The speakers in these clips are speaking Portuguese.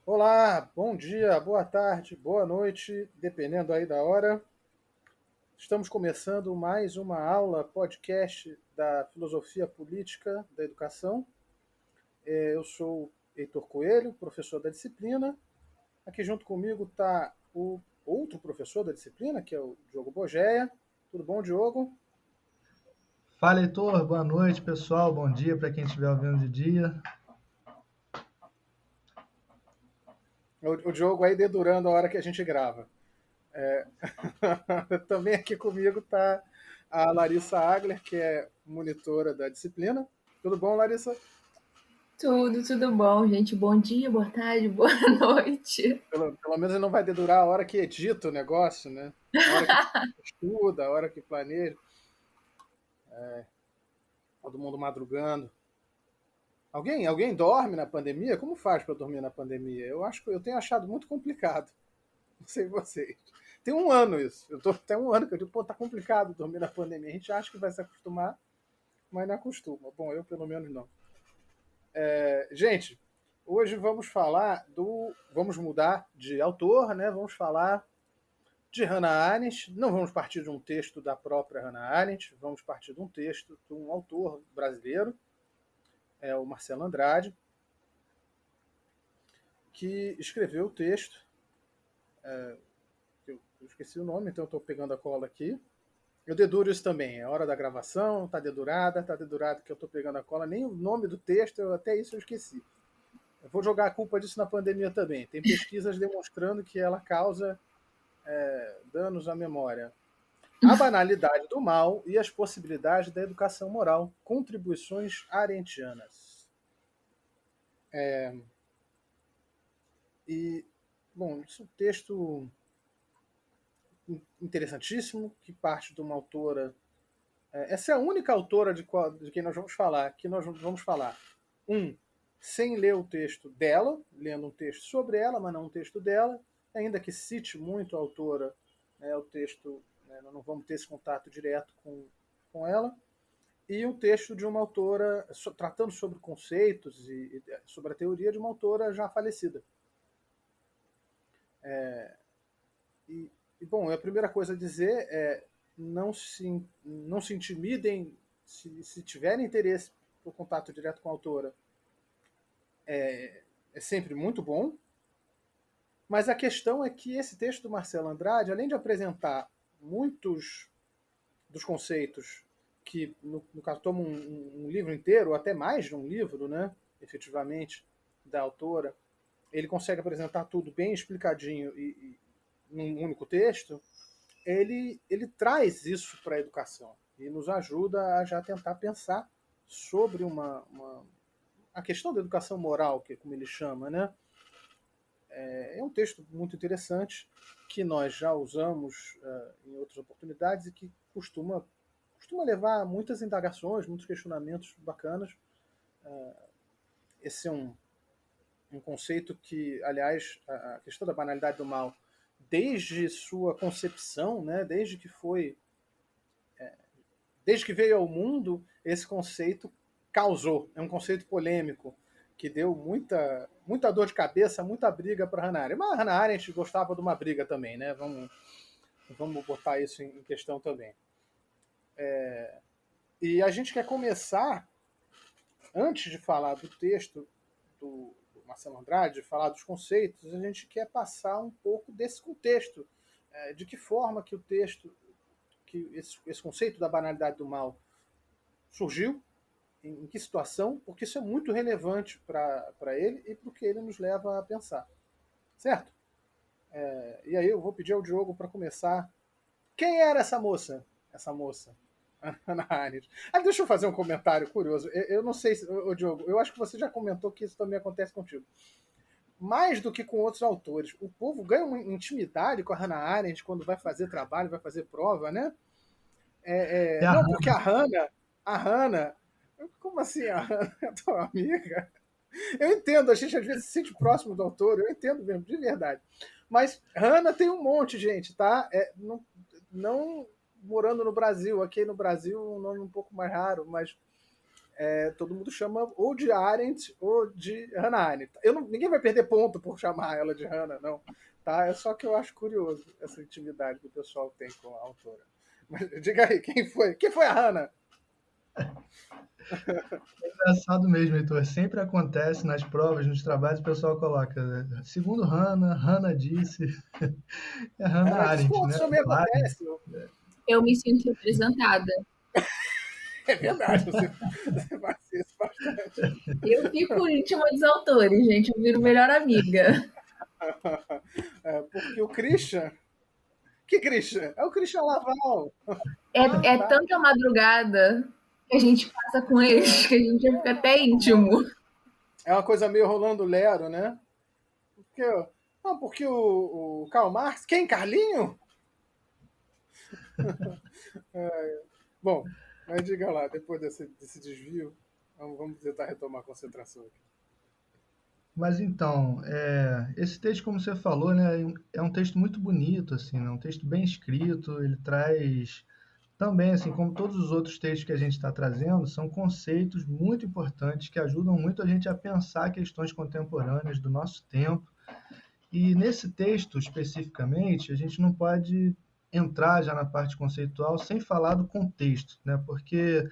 Olá, bom dia, boa tarde, boa noite, dependendo aí da hora. Estamos começando mais uma aula podcast da Filosofia Política da Educação. Eu sou Heitor Coelho, professor da disciplina. Aqui junto comigo está o outro professor da disciplina, que é o Diogo Bogeia. Tudo bom, Diogo? Fala, Heitor. Boa noite, pessoal. Bom dia para quem estiver ouvindo de dia. O Diogo aí dedurando a hora que a gente grava. É... Também aqui comigo está a Larissa Agler, que é monitora da disciplina. Tudo bom, Larissa? Tudo bom, gente. Bom dia, boa tarde, boa noite. Pelo menos ele não vai dedurar a hora que edita o negócio, né? A hora que estuda, a hora que planeja. Todo mundo madrugando. Alguém dorme na pandemia? Como faz para dormir na pandemia? Eu acho que eu tenho achado muito complicado. Não sei vocês. Tem um ano isso. Eu tô até um ano que eu digo, pô, tá complicado dormir na pandemia. A gente acha que vai se acostumar, mas não acostuma. Bom, eu pelo menos não. Gente, hoje vamos falar do. Vamos mudar de autor, né? Vamos falar de Hannah Arendt. Não vamos partir de um texto da própria Hannah Arendt, vamos partir de um texto de um autor brasileiro, o Marcelo Andrade, que escreveu o texto. Eu esqueci o nome, então estou pegando a cola aqui. Eu deduro isso também, é hora da gravação, está dedurado que eu estou pegando a cola, nem o nome do texto, até isso eu esqueci. Eu vou jogar a culpa disso na pandemia também. Tem pesquisas demonstrando que ela causa danos à memória. A banalidade do mal e as possibilidades da educação moral. Contribuições arendtianas. E, bom, isso é um texto interessantíssimo, que parte de uma autora. Essa é a única autora de quem nós vamos falar, que nós vamos falar. Sem ler o texto dela, lendo um texto sobre ela, mas não um texto dela, ainda que cite muito a autora, o texto, nós não vamos ter esse contato direto com ela. E um texto de uma autora tratando sobre conceitos e sobre a teoria de uma autora já falecida. E, bom, a primeira coisa a dizer é não se intimidem se tiverem interesse por contato direto com a autora. É sempre muito bom, mas a questão é que esse texto do Marcelo Andrade, além de apresentar muitos dos conceitos que, no caso, tomam um livro inteiro, ou até mais de um livro, né, efetivamente, da autora, ele consegue apresentar tudo bem explicadinho e num único texto, ele traz isso para a educação e nos ajuda a já tentar pensar sobre a questão da educação moral, que é como ele chama, né? É um texto muito interessante que nós já usamos em outras oportunidades e que costuma levar a muitas indagações, muitos questionamentos bacanas. Esse é um conceito que, aliás, a questão da banalidade do mal, desde sua concepção, né, desde que veio ao mundo, esse conceito causou. É um conceito polêmico que deu muita dor de cabeça, muita briga para Hannah Arendt. Mas a Hannah Arendt gostava de uma briga também, né? Vamos botar isso em questão também. E a gente quer começar, antes de falar do texto do Marcelo Andrade, de falar dos conceitos, a gente quer passar um pouco desse contexto, de que forma que o texto, que esse conceito da banalidade do mal surgiu, em que situação, porque isso é muito relevante para ele e para o que ele nos leva a pensar. Certo? E aí eu vou pedir ao Diogo para começar. Quem era essa moça? Essa moça. Ana Arendt. Deixa eu fazer um comentário curioso. Eu não sei, Diogo, eu acho que você já comentou que isso também acontece contigo. Mais do que com outros autores, o povo ganha uma intimidade com a Hannah Arendt quando vai fazer trabalho, vai fazer prova, né? É a Não, porque Hannah. a Hannah, como assim a Hannah é tua amiga? Eu entendo, a gente às vezes se sente próximo do autor, eu entendo mesmo, de verdade. Mas Hannah tem um monte, gente, tá? Não morando no Brasil, aqui no Brasil um nome um pouco mais raro, mas todo mundo chama ou de Arendt ou de Hannah Arendt. Ninguém vai perder ponto por chamar ela de Hannah, não. Tá? É só que eu acho curioso essa intimidade que o pessoal tem com a autora. Mas diga aí, quem foi? Quem foi a Hannah? É engraçado mesmo, Heitor. Sempre acontece nas provas, nos trabalhos, o pessoal coloca, né? Segundo Hannah, Hannah disse. É Hannah Hannah disse, Arendt, pô, né? isso também Claro. acontece. Eu me sinto representada. É verdade, você faz isso bastante. Eu fico íntima dos autores, gente. Eu viro melhor amiga. Porque o Christian. Que Christian? É o Christian Laval. Ah, É tá. tanta madrugada que a gente passa com eles que a gente já fica até íntimo. É uma coisa meio Rolando Lero, né? Porque, não, porque o Karl Marx. Quem? Carlinho? Bom, mas diga lá, depois desse desvio, vamos tentar retomar a concentração aqui. Mas então, esse texto, como você falou, né, é um texto muito bonito, assim, né, um texto bem escrito. Ele traz também, assim, como todos os outros textos que a gente está trazendo, são conceitos muito importantes que ajudam muito a gente a pensar questões contemporâneas do nosso tempo. E nesse texto, especificamente, a gente não pode entrar já na parte conceitual sem falar do contexto, né? Porque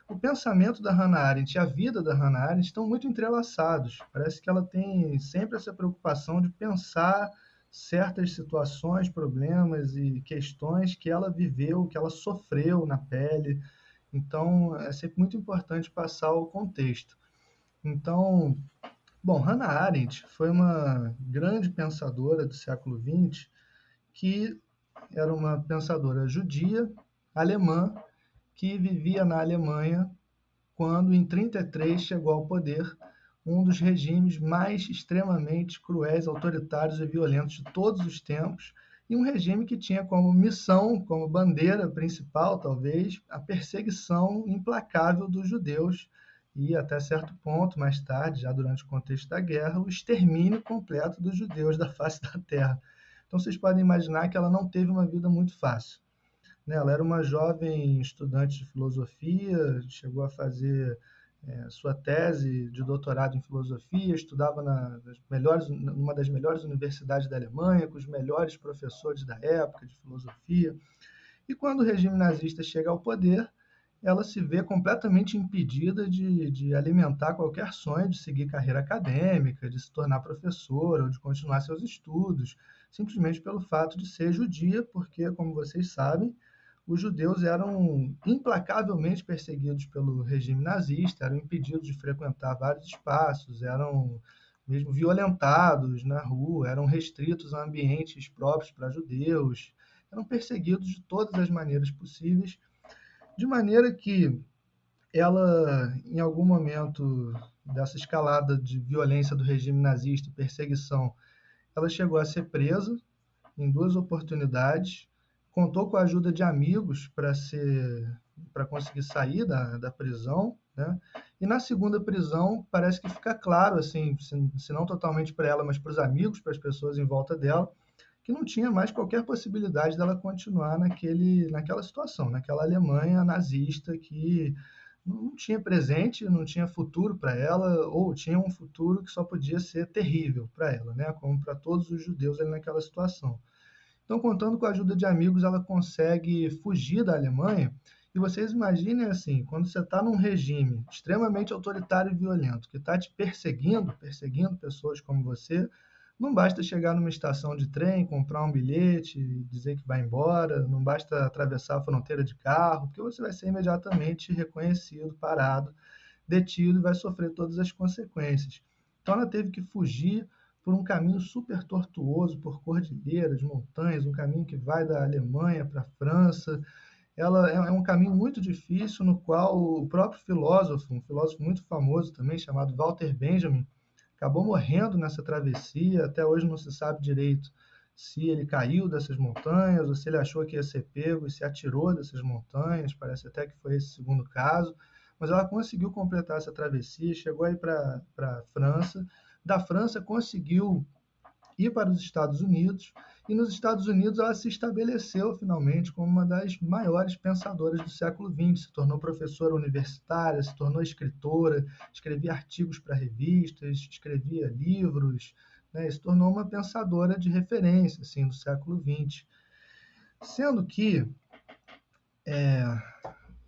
o pensamento da Hannah Arendt e a vida da Hannah Arendt estão muito entrelaçados. Parece que ela tem sempre essa preocupação de pensar certas situações, problemas e questões que ela viveu, que ela sofreu na pele. Então, é sempre muito importante passar o contexto. Então, bom, Hannah Arendt foi uma grande pensadora do século XX que era uma pensadora judia, alemã, que vivia na Alemanha quando, em 1933, chegou ao poder um dos regimes mais extremamente cruéis, autoritários e violentos de todos os tempos, e um regime que tinha como missão, como bandeira principal, talvez, a perseguição implacável dos judeus e, até certo ponto, mais tarde, já durante o contexto da guerra, o extermínio completo dos judeus da face da terra. Então, vocês podem imaginar que ela não teve uma vida muito fácil, né? Ela era uma jovem estudante de filosofia, chegou a fazer sua tese de doutorado em filosofia, estudava numa das melhores universidades da Alemanha, com os melhores professores da época de filosofia. E quando o regime nazista chega ao poder, ela se vê completamente impedida de alimentar qualquer sonho de seguir carreira acadêmica, de se tornar professora ou de continuar seus estudos, simplesmente pelo fato de ser judia, porque, como vocês sabem, os judeus eram implacavelmente perseguidos pelo regime nazista, eram impedidos de frequentar vários espaços, eram mesmo violentados na rua, eram restritos a ambientes próprios para judeus, eram perseguidos de todas as maneiras possíveis, de maneira que ela, em algum momento dessa escalada de violência do regime nazista e perseguição, ela chegou a ser presa em duas oportunidades, contou com a ajuda de amigos para conseguir sair da prisão, né? E na segunda prisão parece que fica claro, assim, se não totalmente para ela, mas para os amigos, para as pessoas em volta dela, que não tinha mais qualquer possibilidade dela continuar naquela situação, naquela Alemanha nazista que não tinha presente, não tinha futuro para ela, ou tinha um futuro que só podia ser terrível para ela, né? Como para todos os judeus ali naquela situação. Então, contando com a ajuda de amigos, ela consegue fugir da Alemanha. E vocês imaginem assim, quando você está num regime extremamente autoritário e violento, que está te perseguindo pessoas como você, não basta chegar numa estação de trem, comprar um bilhete, dizer que vai embora, não basta atravessar a fronteira de carro, porque você vai ser imediatamente reconhecido, parado, detido e vai sofrer todas as consequências. Então ela teve que fugir por um caminho super tortuoso, por cordilheiras, montanhas, um caminho que vai da Alemanha para a França. Ela é um caminho muito difícil, no qual o próprio filósofo, um filósofo muito famoso também, chamado Walter Benjamin, acabou morrendo nessa travessia. Até hoje não se sabe direito se ele caiu dessas montanhas ou se ele achou que ia ser pego e se atirou dessas montanhas. Parece até que foi esse segundo caso. Mas ela conseguiu completar essa travessia, chegou aí para a França. Da França conseguiu ir para os Estados Unidos, e nos Estados Unidos ela se estabeleceu finalmente como uma das maiores pensadoras do século XX, se tornou professora universitária, se tornou escritora, escrevia artigos para revistas, escrevia livros, né, e se tornou uma pensadora de referência assim, do século XX. Sendo que,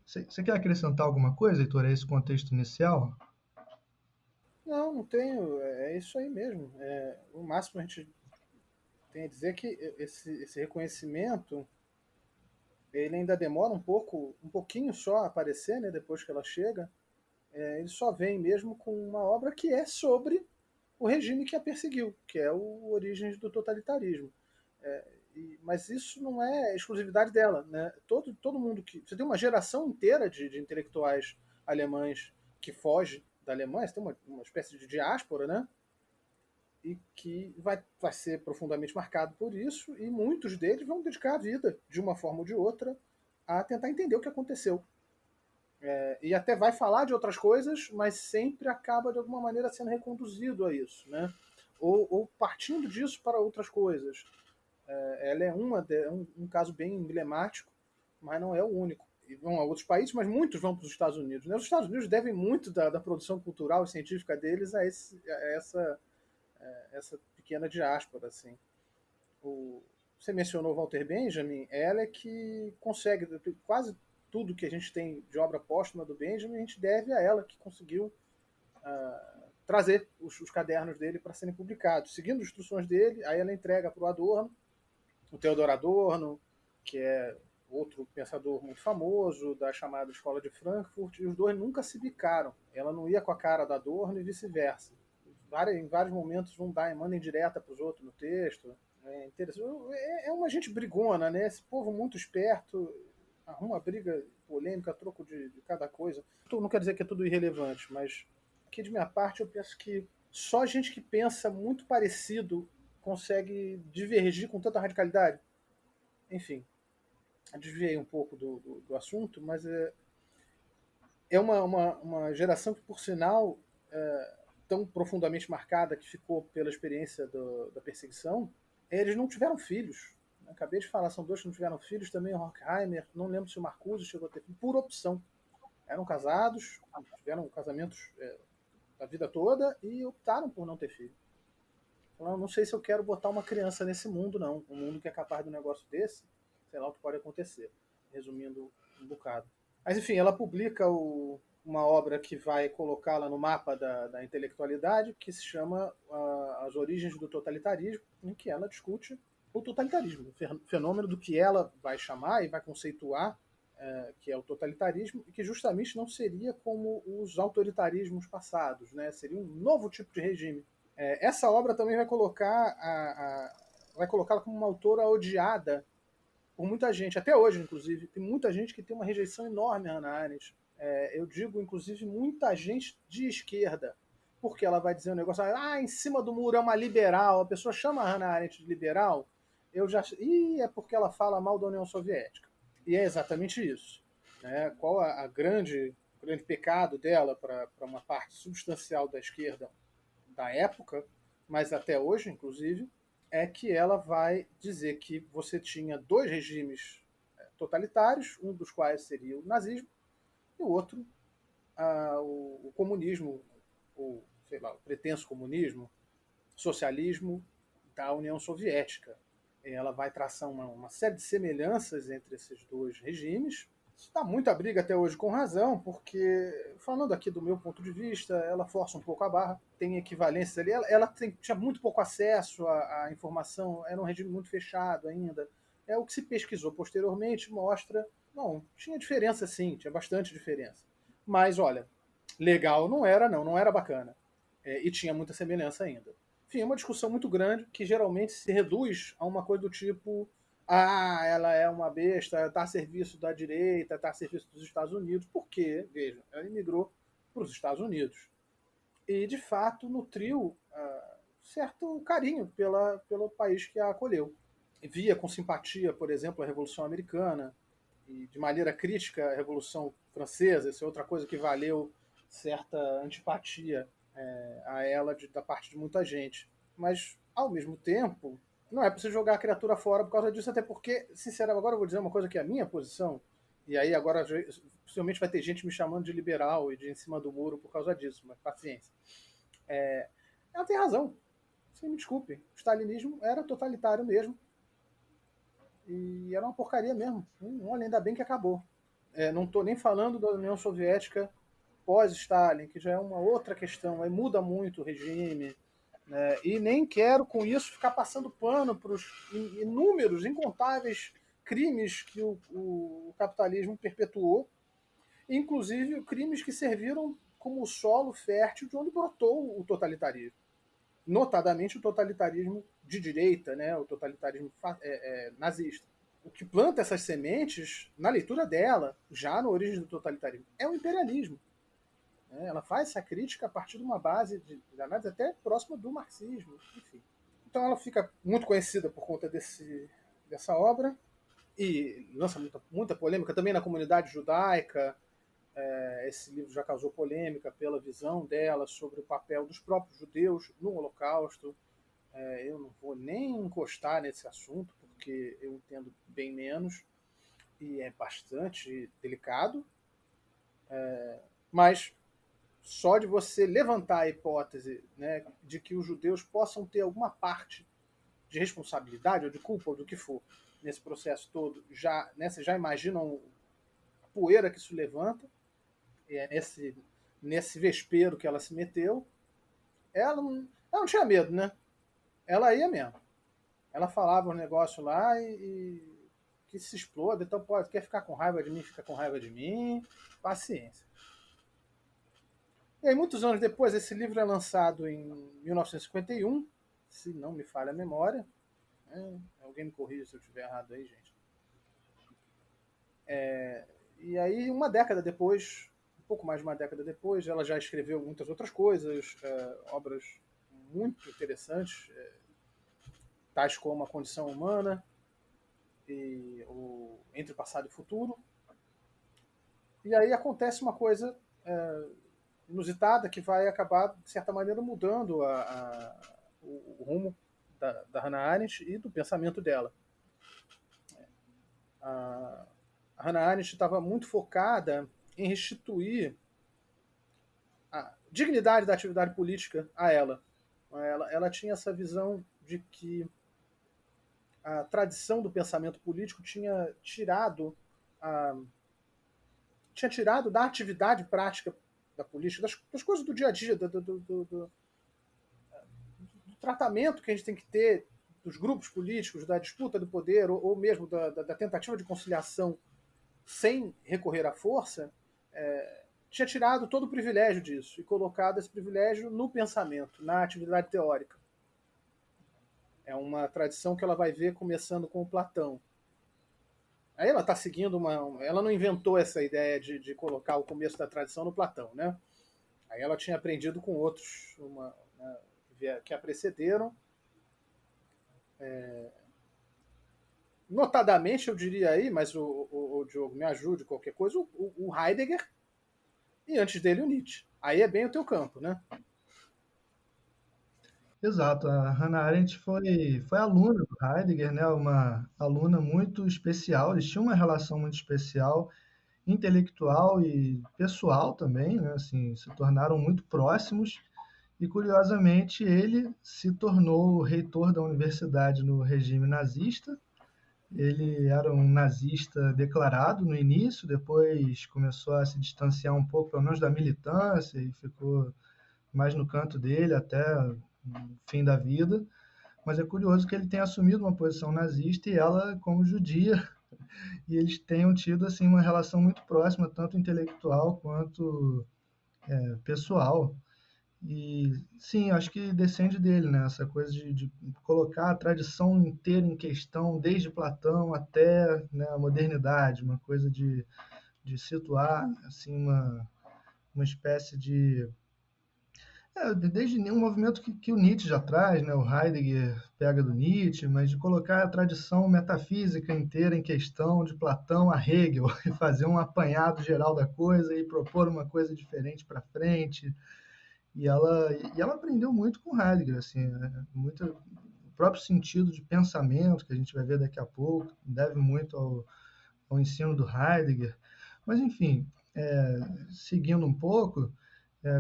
você quer acrescentar alguma coisa, Heitor, a esse contexto inicial? Não, não tenho. É isso aí mesmo. O máximo a gente tem a dizer que esse reconhecimento ele ainda demora um pouquinho só a aparecer, né, depois que ela chega. Ele só vem mesmo com uma obra que é sobre o regime que a perseguiu, que é o Origens do Totalitarismo. Mas isso não é exclusividade dela, né? Todo mundo que você tem uma geração inteira de intelectuais alemães que foge da Alemanha, você tem uma espécie de diáspora, né? E que vai ser profundamente marcado por isso, e muitos deles vão dedicar a vida, de uma forma ou de outra, a tentar entender o que aconteceu. E até vai falar de outras coisas, mas sempre acaba de alguma maneira sendo reconduzido a isso, né? Ou partindo disso para outras coisas. Ela é um caso bem emblemático, mas não é o único. E vão a outros países, mas muitos vão para os Estados Unidos, né? Os Estados Unidos devem muito da produção cultural e científica deles a essa pequena diáspora, assim. Você mencionou Walter Benjamin, ela é que consegue quase tudo que a gente tem de obra póstuma do Benjamin, a gente deve a ela, que conseguiu trazer os cadernos dele para serem publicados. Seguindo as instruções dele, aí ela entrega para o Adorno, o Theodor Adorno, que é outro pensador muito famoso da chamada Escola de Frankfurt, e os dois nunca se bicaram. Ela não ia com a cara da Adorno e vice-versa. Em vários momentos vão dar e mandam direta para os outros no texto. É uma gente brigona, né? Esse povo muito esperto arruma briga polêmica, troco de cada coisa. Não quer dizer que é tudo irrelevante, mas aqui de minha parte eu penso que só gente que pensa muito parecido consegue divergir com tanta radicalidade. Enfim, desviei um pouco do assunto, mas é uma geração que, por sinal, tão profundamente marcada que ficou pela experiência da perseguição, eles não tiveram filhos. Acabei de falar, são dois que não tiveram filhos, também o Horkheimer, não lembro se o Marcuse chegou a ter filho, por opção. Eram casados, tiveram casamentos a vida toda e optaram por não ter filho. Falaram, não sei se eu quero botar uma criança nesse mundo, não. Um mundo que é capaz de um negócio desse, sei lá o que pode acontecer. Resumindo um bocado. Mas enfim, ela publica uma obra que vai colocá-la no mapa da intelectualidade, que se chama As Origens do Totalitarismo, em que ela discute o totalitarismo, o fenômeno do que ela vai chamar e vai conceituar, que é o totalitarismo, e que justamente não seria como os autoritarismos passados, né? Seria um novo tipo de regime. Essa obra também vai vai colocá-la como uma autora odiada por muita gente, até hoje, inclusive. Tem muita gente que tem uma rejeição enorme a Hannah Arendt. Eu digo, inclusive, muita gente de esquerda, porque ela vai dizer um negócio, em cima do muro é uma liberal, a pessoa chama a Hannah Arendt de liberal, é porque ela fala mal da União Soviética. E é exatamente isso. Né? Qual o grande pecado dela para uma parte substancial da esquerda da época, mas até hoje, inclusive, é que ela vai dizer que você tinha dois regimes totalitários, um dos quais seria o nazismo, e o outro o comunismo, ou sei lá, o pretenso comunismo, socialismo da União Soviética. Ela vai traçar uma série de semelhanças entre esses dois regimes. Isso dá muita briga até hoje, com razão, porque, falando aqui do meu ponto de vista, ela força um pouco a barra, tem equivalências ali. Ela tinha muito pouco acesso à informação, era um regime muito fechado ainda. O que se pesquisou posteriormente mostra, não, tinha diferença sim, tinha bastante diferença. Mas, olha, legal não era bacana. E tinha muita semelhança ainda. Enfim, é uma discussão muito grande que geralmente se reduz a uma coisa do tipo ela é uma besta, está a serviço da direita, está a serviço dos Estados Unidos, porque, veja, ela imigrou para os Estados Unidos. E, de fato, nutriu certo carinho pelo país que a acolheu. Via com simpatia, por exemplo, a Revolução Americana, e de maneira crítica a Revolução Francesa, essa é outra coisa que valeu certa antipatia a ela da parte de muita gente. Mas Ao mesmo tempo, não é para você jogar a criatura fora por causa disso, até porque, sinceramente, agora eu vou dizer uma coisa que é a minha posição, e aí agora possivelmente vai ter gente me chamando de liberal e de em cima do muro por causa disso, mas paciência. Ela tem razão. Você me desculpe. O stalinismo era totalitário mesmo. E era uma porcaria mesmo. Olha, ainda bem que acabou. Não estou nem falando da União Soviética pós-Stalin, que já é uma outra questão. Aí muda muito o regime. Né? E nem quero, com isso, ficar passando pano para os inúmeros, incontáveis crimes que o capitalismo perpetuou, inclusive crimes que serviram como solo fértil de onde brotou o totalitarismo. Notadamente o totalitarismo de direita, né? O totalitarismo nazista. O que planta essas sementes, na leitura dela, já na origem do totalitarismo, é o imperialismo. Ela faz essa crítica a partir de uma base de análise até próxima do marxismo. Enfim. Então ela fica muito conhecida por conta dessa obra e lança muita polêmica também na comunidade judaica. Esse livro já causou polêmica pela visão dela sobre o papel dos próprios judeus no Holocausto. Eu não vou nem encostar nesse assunto, porque eu entendo bem menos e é bastante delicado. Mas só de você levantar a hipótese, né, de que os judeus possam ter alguma parte de responsabilidade ou de culpa ou do que for nesse processo todo, vocês já imaginam a poeira que isso levanta, nesse vespeiro que ela se meteu. Ela não tinha medo, né? Ela ia mesmo. Ela falava um negócio lá e que se exploda, então quer ficar com raiva de mim, fica com raiva de mim, paciência. E aí, muitos anos depois, esse livro é lançado em 1951, se não me falha a memória. Alguém me corrija se eu estiver errado aí, gente. E aí, uma década depois, um pouco mais de uma década depois, ela já escreveu muitas outras coisas, obras muito interessantes, tais como A Condição Humana e o Entre o Passado e o Futuro. E aí acontece uma coisa inusitada que vai acabar, de certa maneira, mudando o rumo da Hannah Arendt e do pensamento dela. A Hannah Arendt estava muito focada em restituir a dignidade da atividade política a ela. Ela tinha essa visão de que a tradição do pensamento político tinha tirado da atividade prática da política, das coisas do dia a dia, do tratamento que a gente tem que ter dos grupos políticos, da disputa do poder, ou mesmo da tentativa de conciliação sem recorrer à força, tinha tirado todo o privilégio disso e colocado esse privilégio no pensamento, na atividade teórica. É uma tradição que ela vai ver começando com o Platão. Aí ela está seguindo ela não inventou essa ideia de colocar o começo da tradição no Platão, né? Aí ela tinha aprendido com outros que a precederam. Notadamente, eu diria aí, mas o Diogo me ajude, qualquer coisa, o Heidegger e antes dele o Nietzsche. Aí é bem o teu campo, né? Exato, a Hannah Arendt foi aluna do Heidegger, né? Uma aluna muito especial, eles tinham uma relação muito especial, intelectual e pessoal também, né? Assim, se tornaram muito próximos e, curiosamente, ele se tornou reitor da universidade no regime nazista. Ele era um nazista declarado no início, depois começou a se distanciar um pouco, pelo menos da militância, e ficou mais no canto dele até o fim da vida. Mas é curioso que ele tenha assumido uma posição nazista e ela como judia, e eles tenham tido assim uma relação muito próxima, tanto intelectual quanto pessoal. E sim, acho que descende dele, né? Essa coisa de colocar a tradição inteira em questão, desde Platão até, né, a modernidade, uma coisa de situar assim uma espécie de desde um movimento que o Nietzsche já traz, né? O Heidegger pega do Nietzsche, mas de colocar a tradição metafísica inteira em questão, de Platão a Hegel, e fazer um apanhado geral da coisa e propor uma coisa diferente para frente. E ela aprendeu muito com Heidegger, assim, próprio sentido de pensamento, que a gente vai ver daqui a pouco, deve muito ao ensino do Heidegger. Mas, enfim, seguindo um pouco,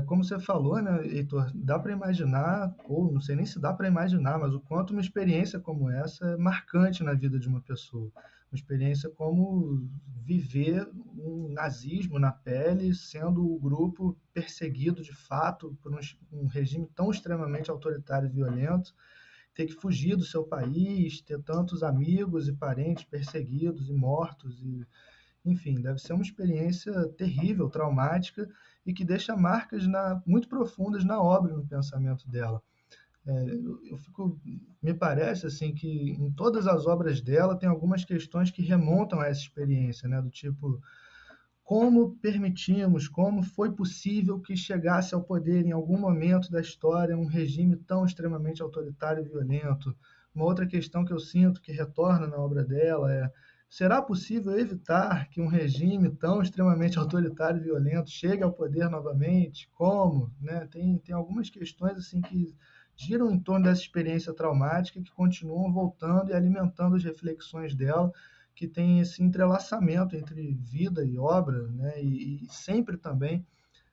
como você falou, né, Heitor, dá para imaginar, ou não sei nem se dá para imaginar, mas o quanto uma experiência como essa é marcante na vida de uma pessoa. Uma experiência como viver um nazismo na pele, sendo o grupo perseguido de fato por um regime tão extremamente autoritário e violento, ter que fugir do seu país, ter tantos amigos e parentes perseguidos e mortos, enfim, deve ser uma experiência terrível, traumática e que deixa marcas muito profundas na obra e no pensamento dela. Me parece assim que em todas as obras dela tem algumas questões que remontam a essa experiência, né? Do tipo, como permitimos, como foi possível que chegasse ao poder em algum momento da história um regime tão extremamente autoritário e violento? Uma outra questão que eu sinto que retorna na obra dela é: será possível evitar que um regime tão extremamente autoritário e violento chegue ao poder novamente? Como? Né? Tem algumas questões assim que giram em torno dessa experiência traumática que continuam voltando e alimentando as reflexões dela, que tem esse entrelaçamento entre vida e obra, né? E sempre também,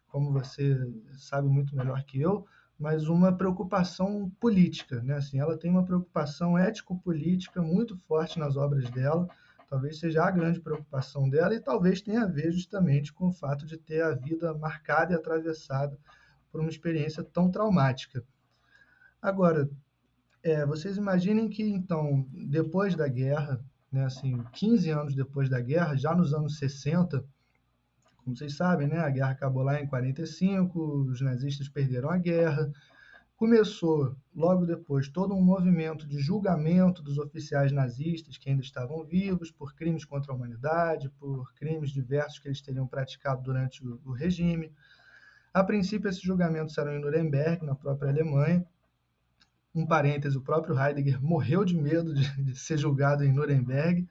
como você sabe muito melhor que eu, mas uma preocupação política, né? Assim, ela tem uma preocupação ético-política muito forte nas obras dela, talvez seja a grande preocupação dela, e talvez tenha a ver justamente com o fato de ter a vida marcada e atravessada por uma experiência tão traumática. Agora, vocês imaginem que, então, depois da guerra, né, assim, 15 anos depois da guerra, já nos anos 60, como vocês sabem, né, a guerra acabou lá em 45, os nazistas perderam a guerra, começou, logo depois, todo um movimento de julgamento dos oficiais nazistas que ainda estavam vivos por crimes contra a humanidade, por crimes diversos que eles teriam praticado durante o regime. A princípio, esses julgamentos eram em Nuremberg, na própria Alemanha. Um parêntese, o próprio Heidegger morreu de medo de ser julgado em Nuremberg,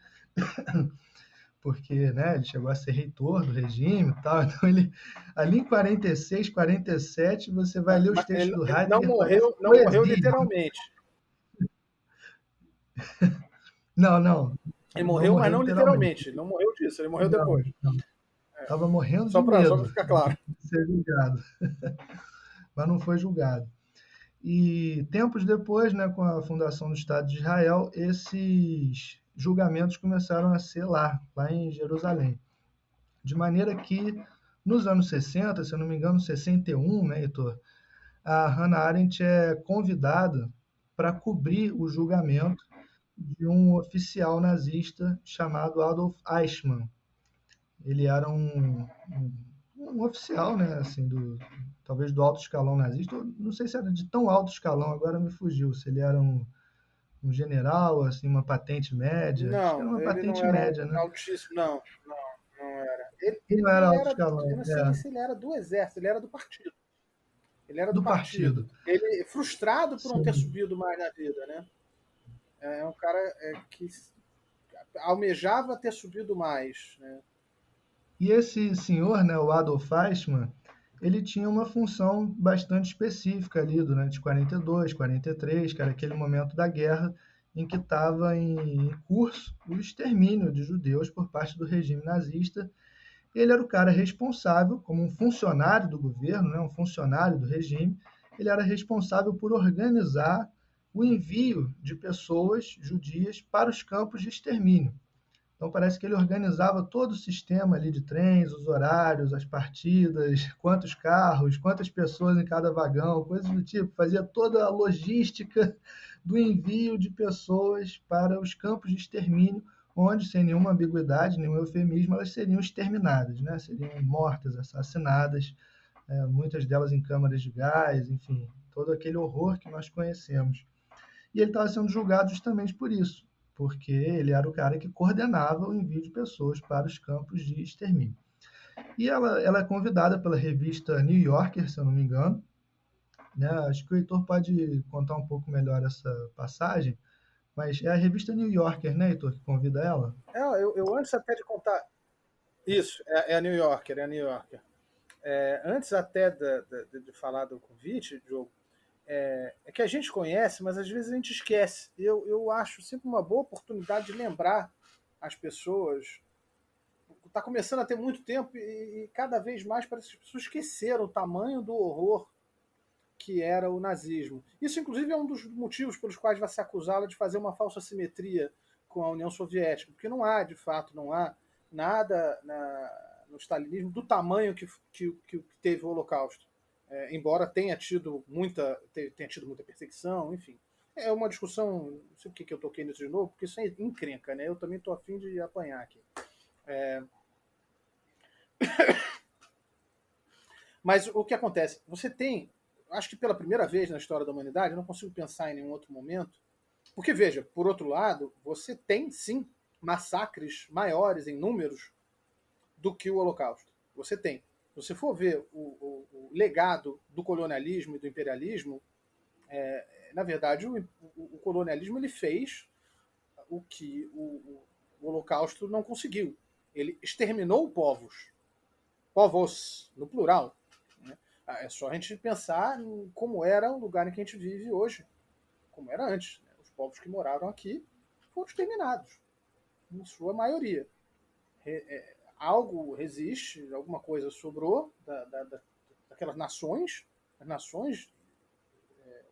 porque, né, ele chegou a ser reitor do regime e tal. Então, ali em 46, 47, você vai ler os Mas textos do ele não Heidegger, parece morreu, não morreu poesia. literalmente. Não Ele não morreu, mas morreu não literalmente. literalmente. Ele não morreu disso, ele morreu Não, depois. não. Estava morrendo de Só para medo ficar claro. de ser julgado, mas não foi julgado. E tempos depois, né, com a fundação do Estado de Israel, esses julgamentos começaram a ser lá em Jerusalém. De maneira que, nos anos 60, se eu não me engano, 61, né, Heitor, a Hannah Arendt é convidada para cobrir o julgamento de um oficial nazista chamado Adolf Eichmann. Ele era um oficial, né, assim, talvez do alto escalão nazista. Não sei se era de tão alto escalão, agora me fugiu. Se ele era um general, assim, uma patente média. Acho que era Não, uma ele não patente era média, né? altíssimo, não era. Ele não era Ele alto era, eu escalão, não sei nem se ele era do exército, ele era do partido. Ele era do do partido. partido. Ele, frustrado por não ter Sim. subido mais na vida, né? É um cara que almejava ter subido mais, né? E esse senhor, né, o Adolf Eichmann, ele tinha uma função bastante específica ali durante 42, 43, que era aquele momento da guerra em que estava em curso o extermínio de judeus por parte do regime nazista. Ele era o cara responsável, como um funcionário do governo, né, um funcionário do regime, ele era responsável por organizar o envio de pessoas judias para os campos de extermínio. Então parece que ele organizava todo o sistema ali de trens, os horários, as partidas, quantos carros, quantas pessoas em cada vagão, coisas do tipo. Fazia toda a logística do envio de pessoas para os campos de extermínio, onde, sem nenhuma ambiguidade, nenhum eufemismo, elas seriam exterminadas, né? Seriam mortas, assassinadas, muitas delas em câmaras de gás, enfim, todo aquele horror que nós conhecemos. E ele estava sendo julgado justamente por isso, porque ele era o cara que coordenava o envio de pessoas para os campos de extermínio. E ela é convidada pela revista New Yorker, se eu não me engano, né? Acho que o Heitor pode contar um pouco melhor essa passagem, mas é a revista New Yorker, né, Heitor, que convida ela? Eu antes até de contar. Isso, é a New Yorker, é a New Yorker. Antes até de falar do convite, Diogo, é que a gente conhece, mas às vezes a gente esquece. Eu acho sempre uma boa oportunidade de lembrar as pessoas. Está começando a ter muito tempo e cada vez mais parece que as pessoas esqueceram o tamanho do horror que era o nazismo. Isso, inclusive, é um dos motivos pelos quais vai se acusá-lo de fazer uma falsa simetria com a União Soviética, porque não há, de fato, não há nada no stalinismo do tamanho que teve o Holocausto. Embora tenha tido muita perseguição, enfim. É uma discussão, não sei por que eu toquei nisso de novo, porque isso é encrenca, né? Eu também estou afim de apanhar aqui. Mas o que acontece? Você tem, acho que pela primeira vez na história da humanidade, eu não consigo pensar em nenhum outro momento, porque veja, por outro lado, você tem sim massacres maiores em números do que o Holocausto. Você tem. Se você for ver o legado do colonialismo e do imperialismo, na verdade, o colonialismo ele fez o que o Holocausto não conseguiu. Ele exterminou povos, no plural. Né? É só a gente pensar em como era o lugar em que a gente vive hoje, como era antes. Né? Os povos que moraram aqui foram exterminados, em sua maioria. Algo resiste, alguma coisa sobrou daquelas nações, as nações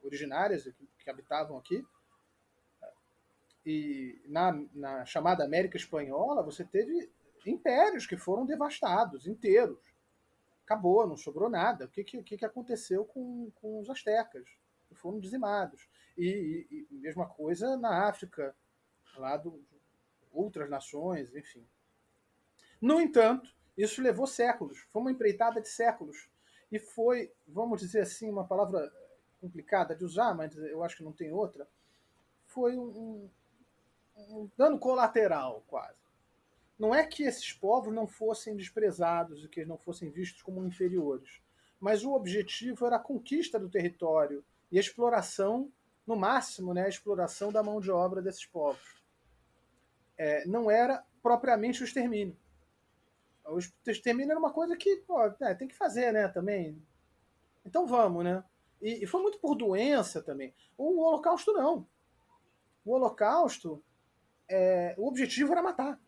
originárias que habitavam aqui. E na chamada América Espanhola, você teve impérios que foram devastados, inteiros. Acabou, não sobrou nada. O que aconteceu com os astecas? Que foram dizimados. E mesma coisa na África, lá outras nações, enfim. No entanto, isso levou séculos. Foi uma empreitada de séculos. E foi, vamos dizer assim, uma palavra complicada de usar, mas eu acho que não tem outra. Foi um dano colateral, quase. Não é que esses povos não fossem desprezados e que eles não fossem vistos como inferiores, mas o objetivo era a conquista do território e a exploração, no máximo, né, a exploração da mão de obra desses povos. Não era propriamente o extermínio. O extermínio era uma coisa que tem que fazer, né, também. Então vamos, né? E foi muito por doença também. O Holocausto não. O Holocausto, o objetivo era matar.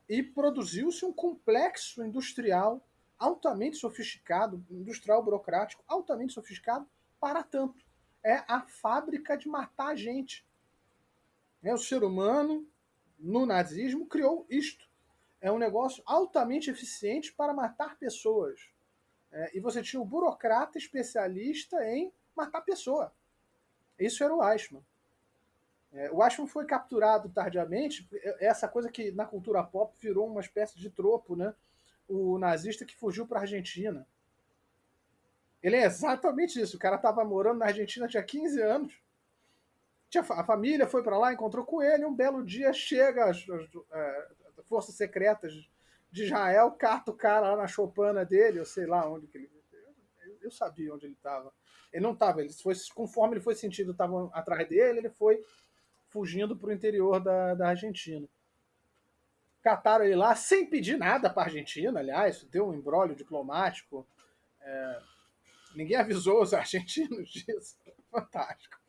E produziu-se um complexo industrial altamente sofisticado, industrial burocrático, altamente sofisticado, para tanto. É a fábrica de matar gente. O ser humano, no nazismo, criou isto. É um negócio altamente eficiente para matar pessoas. E você tinha o burocrata especialista em matar pessoa. Isso era o Eichmann. O Eichmann foi capturado tardiamente, essa coisa que na cultura pop virou uma espécie de tropo, né? O nazista que fugiu para a Argentina. Ele é exatamente isso. O cara estava morando na Argentina, tinha 15 anos. A família foi para lá, encontrou com ele. Um belo dia chega as forças secretas de Israel, cata o cara lá na choupana dele, eu sei lá onde que ele. Eu sabia onde ele estava. Ele não estava, conforme ele foi sentido, estavam atrás dele, ele foi fugindo para o interior da Argentina. Cataram ele lá sem pedir nada para a Argentina, aliás, deu um imbróglio diplomático. Ninguém avisou os argentinos disso. Fantástico.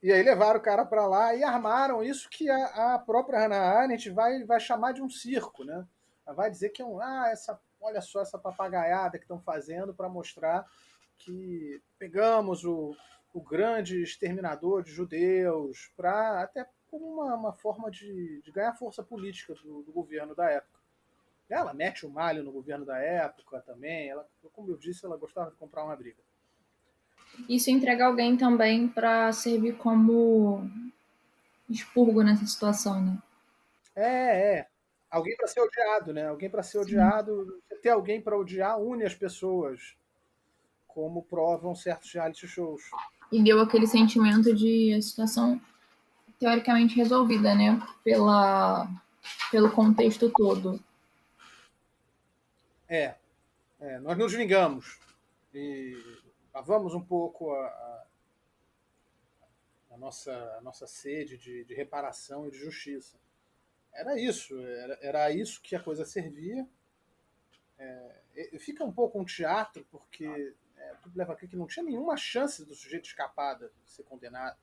E aí levaram o cara para lá e armaram isso que a própria Hannah Arendt vai chamar de um circo, né? Ela vai dizer que é olha só essa papagaiada que estão fazendo para mostrar que pegamos o grande exterminador de judeus até como uma forma de ganhar força política do governo da época. Ela mete o malho no governo da época também. Ela, como eu disse, ela gostava de comprar uma briga. Isso entrega alguém também para servir como expurgo nessa situação, né? Alguém para ser odiado, né? Alguém para ser Sim. odiado. Ter alguém para odiar une as pessoas, como provam certos reality shows. E deu aquele sentimento de a situação teoricamente resolvida, né? Pelo contexto todo. Nós nos vingamos e lavamos um pouco a nossa sede de reparação e de justiça. Era isso que a coisa servia. Fica um pouco um teatro, porque tudo leva a crer que não tinha nenhuma chance do sujeito escapar de ser condenado.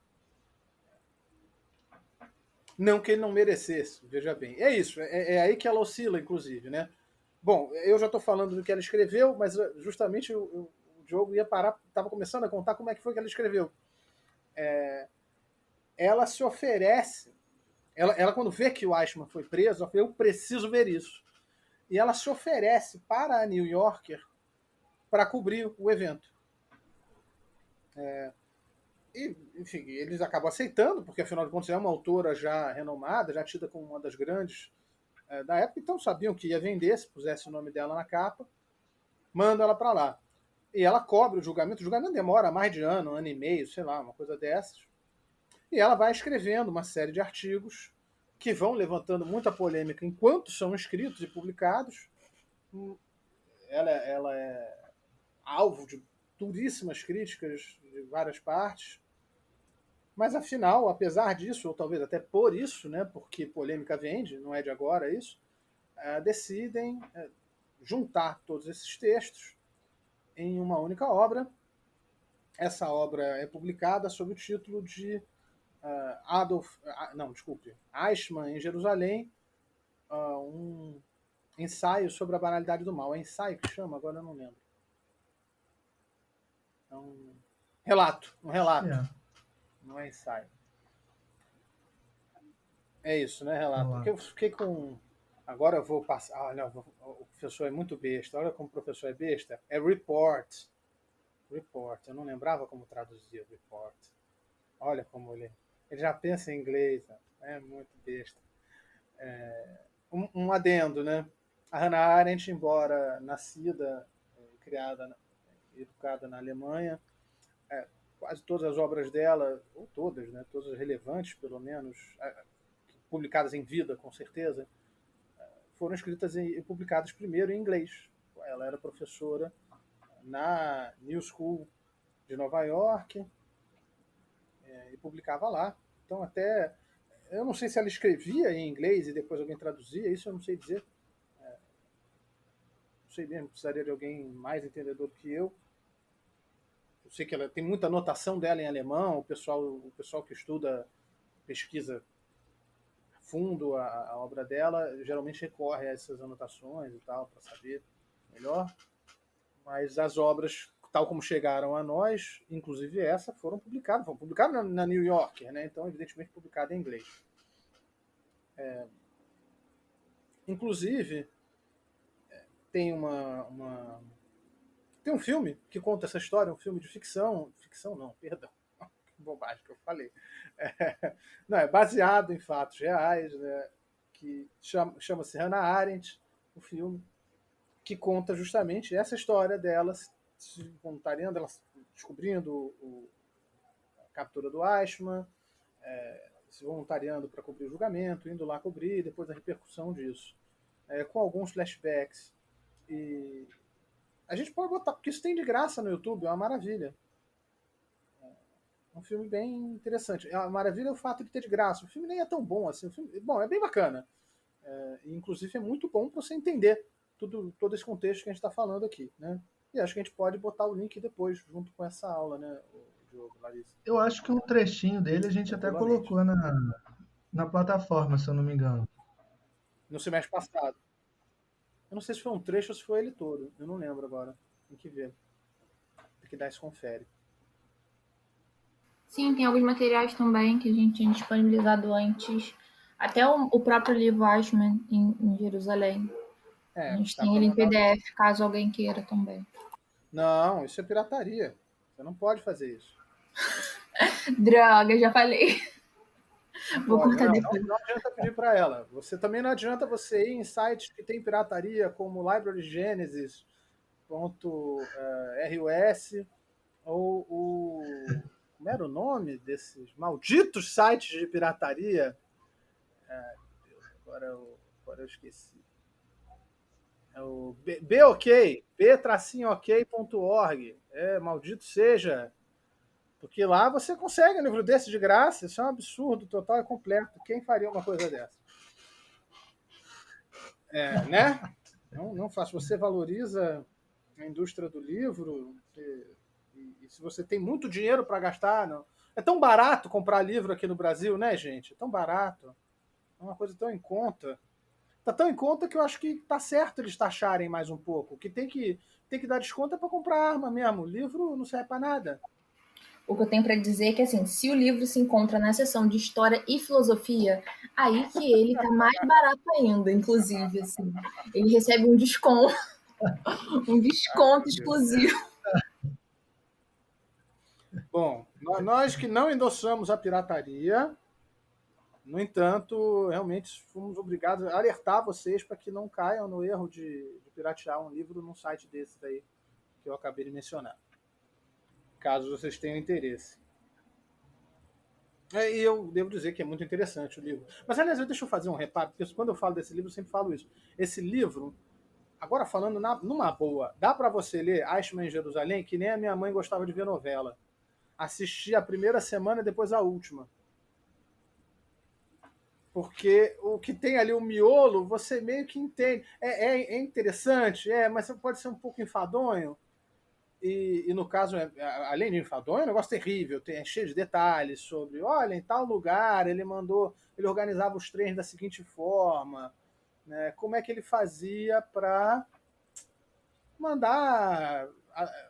Não que ele não merecesse, veja bem. É isso, é aí que ela oscila, inclusive, né? Bom, eu já estou falando do que ela escreveu, mas justamente o Diogo ia parar, estava começando a contar como é que foi que ela escreveu. Ela se oferece, ela quando vê que o Eichmann foi preso, ela fala, eu preciso ver isso. E ela se oferece para a New Yorker para cobrir o evento. E, enfim, eles acabam aceitando, porque afinal de contas é uma autora já renomada, já tida como uma das grandes da época, então sabiam que ia vender se pusesse o nome dela na capa, mandam ela para lá. E ela cobre o julgamento demora mais de ano e meio, sei lá, uma coisa dessas. E ela vai escrevendo uma série de artigos que vão levantando muita polêmica enquanto são escritos e publicados. Ela é alvo de duríssimas críticas de várias partes. Mas afinal, apesar disso, ou talvez até por isso, né, porque polêmica vende, não é de agora isso, decidem juntar todos esses textos em uma única obra. Essa obra é publicada sob o título de Eichmann em Jerusalém, um ensaio sobre a banalidade do mal. É ensaio que chama? Agora eu não lembro. É um relato. Não é ensaio. É isso, né, relato? Porque eu fiquei com... Agora eu vou passar... não, o professor é muito besta. Olha como o professor é besta. É report. Report. Eu não lembrava como traduzia report. Olha como ele já pensa em inglês. É muito besta. Um adendo, né? A Hannah Arendt, embora nascida, criada, educada na Alemanha, quase todas as obras dela, ou todas, né? Todas relevantes, pelo menos, publicadas em vida, com certeza, foram escritas e publicadas primeiro em inglês. Ela era professora na New School de Nova York e publicava lá. Então, até... Eu não sei se ela escrevia em inglês e depois alguém traduzia, isso eu não sei dizer. Não sei mesmo, precisaria de alguém mais entendedor do que eu. Eu sei que ela tem muita anotação dela em alemão, o pessoal que estuda, pesquisa a fundo a obra dela, geralmente recorre a essas anotações e tal, para saber melhor. Mas as obras, tal como chegaram a nós, inclusive essa, foram publicadas na New Yorker, né? Então, evidentemente, publicada em inglês. Inclusive, tem tem um filme que conta essa história, um filme de ficção. Ficção não, perdão. Que bobagem que eu falei. Não, é baseado em fatos reais, né? Que chama-se Hannah Arendt, o filme, que conta justamente essa história dela se voluntariando, ela descobrindo a captura do Eichmann, se voluntariando para cobrir o julgamento, indo lá cobrir, depois a repercussão disso. Com alguns flashbacks. E a gente pode botar, porque isso tem de graça no YouTube, é uma maravilha. É um filme bem interessante. A maravilha é o fato de ter de graça. O filme nem é tão bom assim. O filme, bom, é bem bacana. Inclusive é muito bom para você entender todo esse contexto que a gente está falando aqui, né? E acho que a gente pode botar o link depois, junto com essa aula, né, Diogo, Larissa? Eu acho que um trechinho dele a gente até colocou na plataforma, se eu não me engano. No semestre passado. Eu não sei se foi um trecho ou se foi ele todo. Eu não lembro agora. Tem que ver. Tem que dar esse confere. Sim, tem alguns materiais também que a gente tinha disponibilizado antes. Até o próprio livro Eichmann em Jerusalém. A gente tem ele em PDF, caso alguém queira também. Não, isso é pirataria. Você não pode fazer isso. Droga, já falei. Vou cortar não, depois. não adianta pedir para ela. Você também não adianta você ir em sites que tem pirataria, como librarygenesis.rus ou o... Como era o nome desses malditos sites de pirataria? Agora eu esqueci. É o BOK, b-ok.org. Maldito seja. Porque lá você consegue um livro desse de graça. Isso é um absurdo total e completo. Quem faria uma coisa dessa? Né? Não faz. Você valoriza a indústria do livro, E se você tem muito dinheiro para gastar, não. É tão barato comprar livro aqui no Brasil, né, gente? É tão barato. É uma coisa tão em conta. Tá tão em conta que eu acho que tá certo eles taxarem mais um pouco. O que tem que dar desconto é para comprar arma mesmo. O livro não serve para nada. O que eu tenho para dizer é que, assim, se o livro se encontra na seção de História e Filosofia, aí que ele tá mais barato ainda, inclusive, assim. Ele recebe um desconto exclusivo. Bom, nós que não endossamos a pirataria, no entanto, realmente fomos obrigados a alertar vocês para que não caiam no erro de piratear um livro num site desse daí que eu acabei de mencionar, caso vocês tenham interesse. E eu devo dizer que é muito interessante o livro. Mas, aliás, deixa eu fazer um reparo, porque quando eu falo desse livro, eu sempre falo isso. Esse livro, agora falando numa boa, dá para você ler Eichmann em Jerusalém, que nem a minha mãe gostava de ver novela. Assistir a primeira semana e depois a última. Porque o que tem ali, o miolo, você meio que entende. É interessante, mas pode ser um pouco enfadonho. E no caso, além de enfadonho, é um negócio terrível, é cheio de detalhes sobre, olha, em tal lugar ele organizava os trens da seguinte forma, né, como é que ele fazia para mandar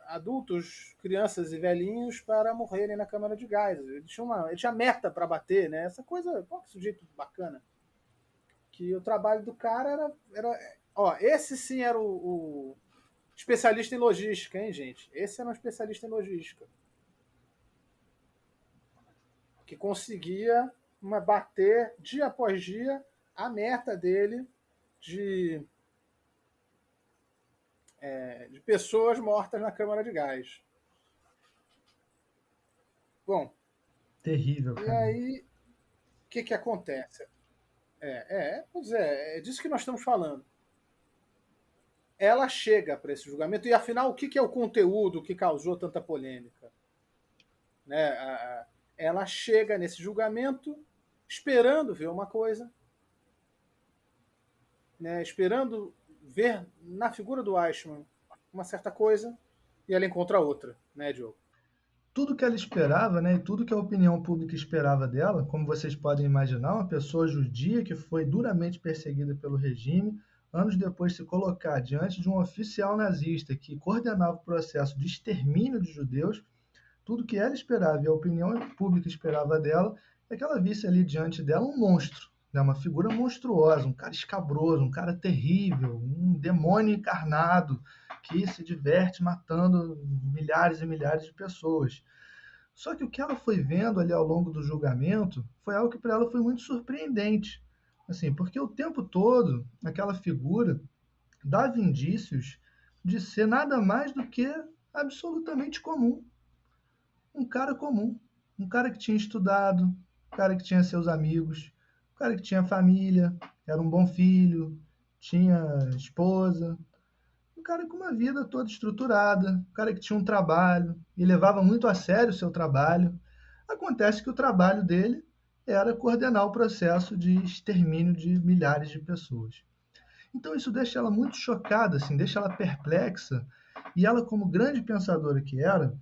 adultos, crianças e velhinhos para morrerem na câmara de gás. Ele tinha meta para bater, né? Essa coisa, pô, que sujeito bacana. Que o trabalho do cara ó, esse sim era o especialista em logística, hein, gente? Esse era um especialista em logística. Que conseguia bater dia após dia a meta dele de pessoas mortas na câmara de gás. Bom, terrível, cara. E aí, o que acontece? Pois é disso que nós estamos falando. Ela chega para esse julgamento, e afinal, o que é o conteúdo que causou tanta polêmica? Né? Ela chega nesse julgamento esperando ver uma coisa, né? Esperando ver na figura do Eichmann uma certa coisa, e ela encontra outra, né, Diogo? Tudo que ela esperava, né, e tudo que a opinião pública esperava dela, como vocês podem imaginar, uma pessoa judia que foi duramente perseguida pelo regime, anos depois se colocar diante de um oficial nazista que coordenava o processo de extermínio de judeus, tudo que ela esperava e a opinião pública esperava dela é que ela visse ali diante dela um monstro, né, uma figura monstruosa, um cara escabroso, um cara terrível, um demônio encarnado que se diverte matando milhares e milhares de pessoas. Só que o que ela foi vendo ali ao longo do julgamento foi algo que para ela foi muito surpreendente. Assim, porque o tempo todo aquela figura dava indícios de ser nada mais do que absolutamente comum. Um cara comum. Um cara que tinha estudado, um cara que tinha seus amigos, um cara que tinha família, era um bom filho, tinha esposa, um cara com uma vida toda estruturada, um cara que tinha um trabalho e levava muito a sério o seu trabalho. Acontece que o trabalho dele era coordenar o processo de extermínio de milhares de pessoas. Então isso deixa ela muito chocada, assim, deixa ela perplexa, e ela, como grande pensadora que era,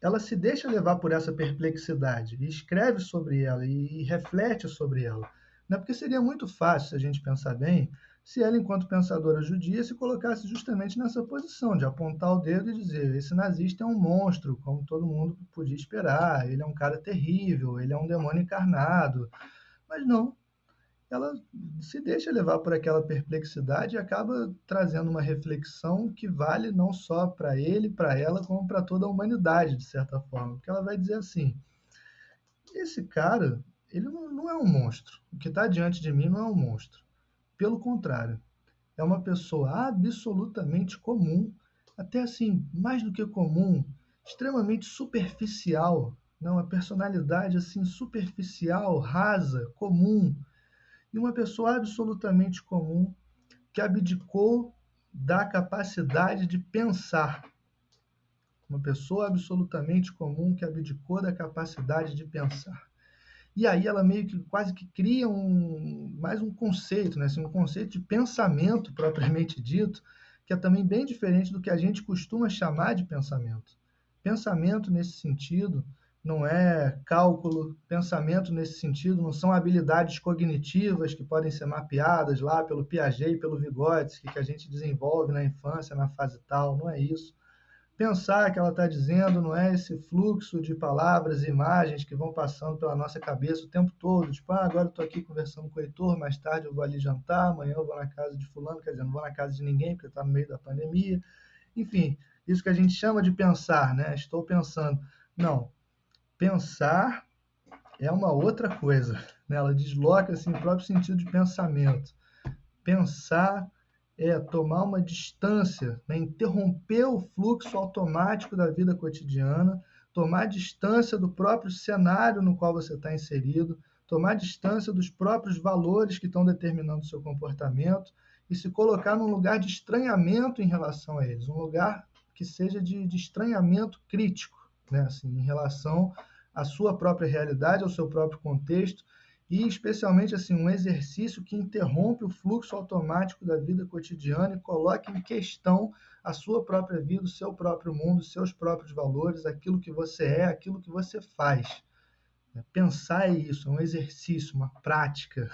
ela se deixa levar por essa perplexidade e escreve sobre ela e reflete sobre ela. Não é porque seria muito fácil, se a gente pensar bem, se ela, enquanto pensadora judia, se colocasse justamente nessa posição de apontar o dedo e dizer: esse nazista é um monstro, como todo mundo podia esperar, ele é um cara terrível, ele é um demônio encarnado. Mas não, ela se deixa levar por aquela perplexidade e acaba trazendo uma reflexão que vale não só para ele, para ela, como para toda a humanidade, de certa forma. Porque ela vai dizer assim: esse cara, ele não é um monstro. O que está diante de mim não é um monstro. Pelo contrário, é uma pessoa absolutamente comum, até assim, mais do que comum, extremamente superficial, não, uma personalidade assim superficial, rasa, comum, e uma pessoa absolutamente comum que abdicou da capacidade de pensar. Uma pessoa absolutamente comum que abdicou da capacidade de pensar. E aí ela meio que quase que cria mais um conceito, né? Assim, um conceito de pensamento propriamente dito, que é também bem diferente do que a gente costuma chamar de pensamento. pensamento nesse sentido não é cálculo, pensamento nesse sentido não são habilidades cognitivas que podem ser mapeadas lá pelo Piaget e pelo Vygotsky, que a gente desenvolve na infância, na fase tal, não é isso. Pensar que ela está dizendo não é esse fluxo de palavras e imagens que vão passando pela nossa cabeça o tempo todo, tipo, agora eu estou aqui conversando com o Heitor, mais tarde eu vou ali jantar, amanhã eu vou na casa de fulano, quer dizer, não vou na casa de ninguém porque está no meio da pandemia. Enfim, isso que a gente chama de pensar, né? Estou pensando. Não, pensar é uma outra coisa, né? Ela desloca assim, o próprio sentido de pensamento. Pensar é tomar uma distância, né? Interromper o fluxo automático da vida cotidiana, tomar distância do próprio cenário no qual você está inserido, tomar distância dos próprios valores que estão determinando o seu comportamento e se colocar num lugar de estranhamento em relação a eles, um lugar que seja de estranhamento crítico, né? Assim, em relação à sua própria realidade, ao seu próprio contexto, e especialmente assim um exercício que interrompe o fluxo automático da vida cotidiana e coloca em questão a sua própria vida, o seu próprio mundo, os seus próprios valores, aquilo que você é, aquilo que você faz. Pensar é isso, é um exercício, uma prática,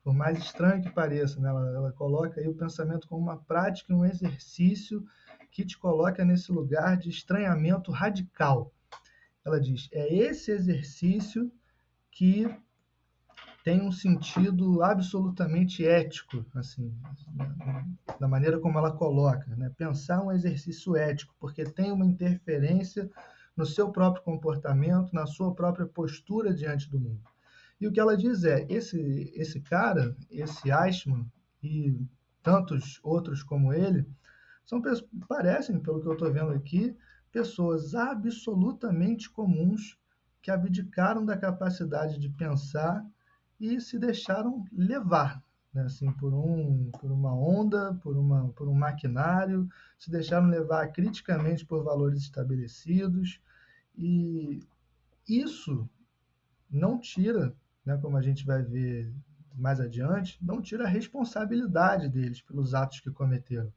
por mais estranho que pareça, né? Ela coloca aí o pensamento como uma prática, um exercício que te coloca nesse lugar de estranhamento radical. Ela diz, é esse exercício que tem um sentido absolutamente ético, assim, da maneira como ela coloca, né? Pensar um exercício ético, porque tem uma interferência no seu próprio comportamento, na sua própria postura diante do mundo. E o que ela diz é, esse cara, esse Eichmann e tantos outros como ele, parecem, pelo que eu estou vendo aqui, pessoas absolutamente comuns que abdicaram da capacidade de pensar e se deixaram levar, né? Assim, por uma onda, por um maquinário, se deixaram levar criticamente por valores estabelecidos, e isso não tira, né, como a gente vai ver mais adiante, não tira a responsabilidade deles pelos atos que cometeram.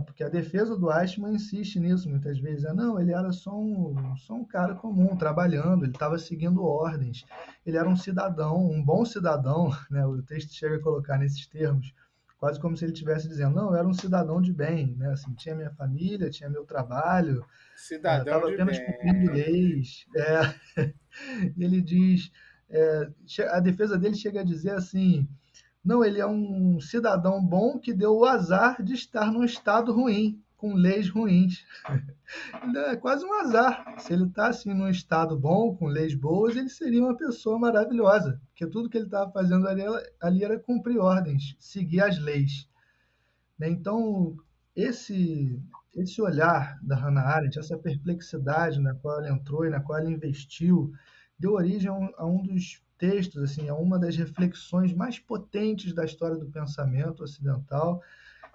Porque a defesa do Eichmann insiste nisso muitas vezes. Não, ele era só um cara comum, trabalhando, ele estava seguindo ordens. Ele era um cidadão, um bom cidadão, né? O texto chega a colocar nesses termos, quase como se ele estivesse dizendo, não, eu era um cidadão de bem, né? Assim, tinha minha família, tinha meu trabalho, Cidadão estava de apenas bem. cumprindo leis. E ele diz, a defesa dele chega a dizer assim, não, ele é um cidadão bom que deu o azar de estar num estado ruim, com leis ruins. É quase um azar. Se ele está assim, num estado bom, com leis boas, ele seria uma pessoa maravilhosa, porque tudo que ele estava fazendo ali era cumprir ordens, seguir as leis. Então, esse olhar da Hannah Arendt, essa perplexidade na qual ela entrou e na qual ela investiu, deu origem a um dos textos, assim, a uma das reflexões mais potentes da história do pensamento ocidental,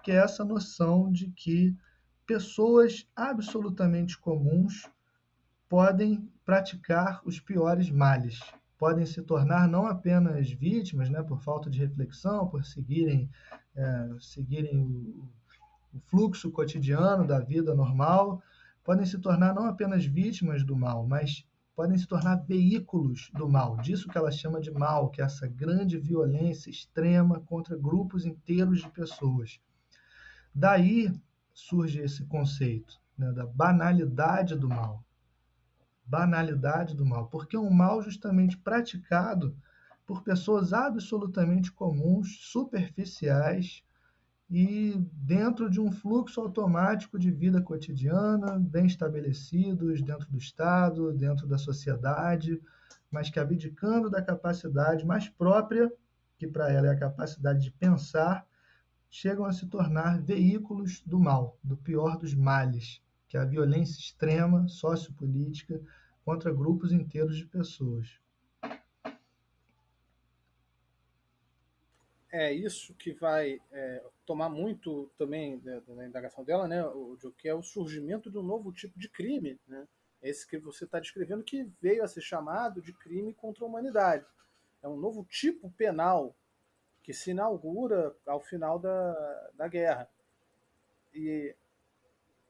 que é essa noção de que pessoas absolutamente comuns podem praticar os piores males, podem se tornar não apenas vítimas, né, por falta de reflexão, por seguirem o fluxo cotidiano da vida normal, podem se tornar não apenas vítimas do mal, mas podem se tornar veículos do mal, disso que ela chama de mal, que é essa grande violência extrema contra grupos inteiros de pessoas. Daí surge esse conceito, né, da banalidade do mal. Banalidade do mal, porque é um mal justamente praticado por pessoas absolutamente comuns, superficiais, e dentro de um fluxo automático de vida cotidiana, bem estabelecidos dentro do Estado, dentro da sociedade, mas que abdicando da capacidade mais própria, que para ela é a capacidade de pensar, chegam a se tornar veículos do mal, do pior dos males, que é a violência extrema sociopolítica contra grupos inteiros de pessoas. É isso que vai tomar muito também da indagação dela, né, que é o surgimento de um novo tipo de crime, né? Esse que você está descrevendo que veio a ser chamado de crime contra a humanidade. É um novo tipo penal que se inaugura ao final da guerra. E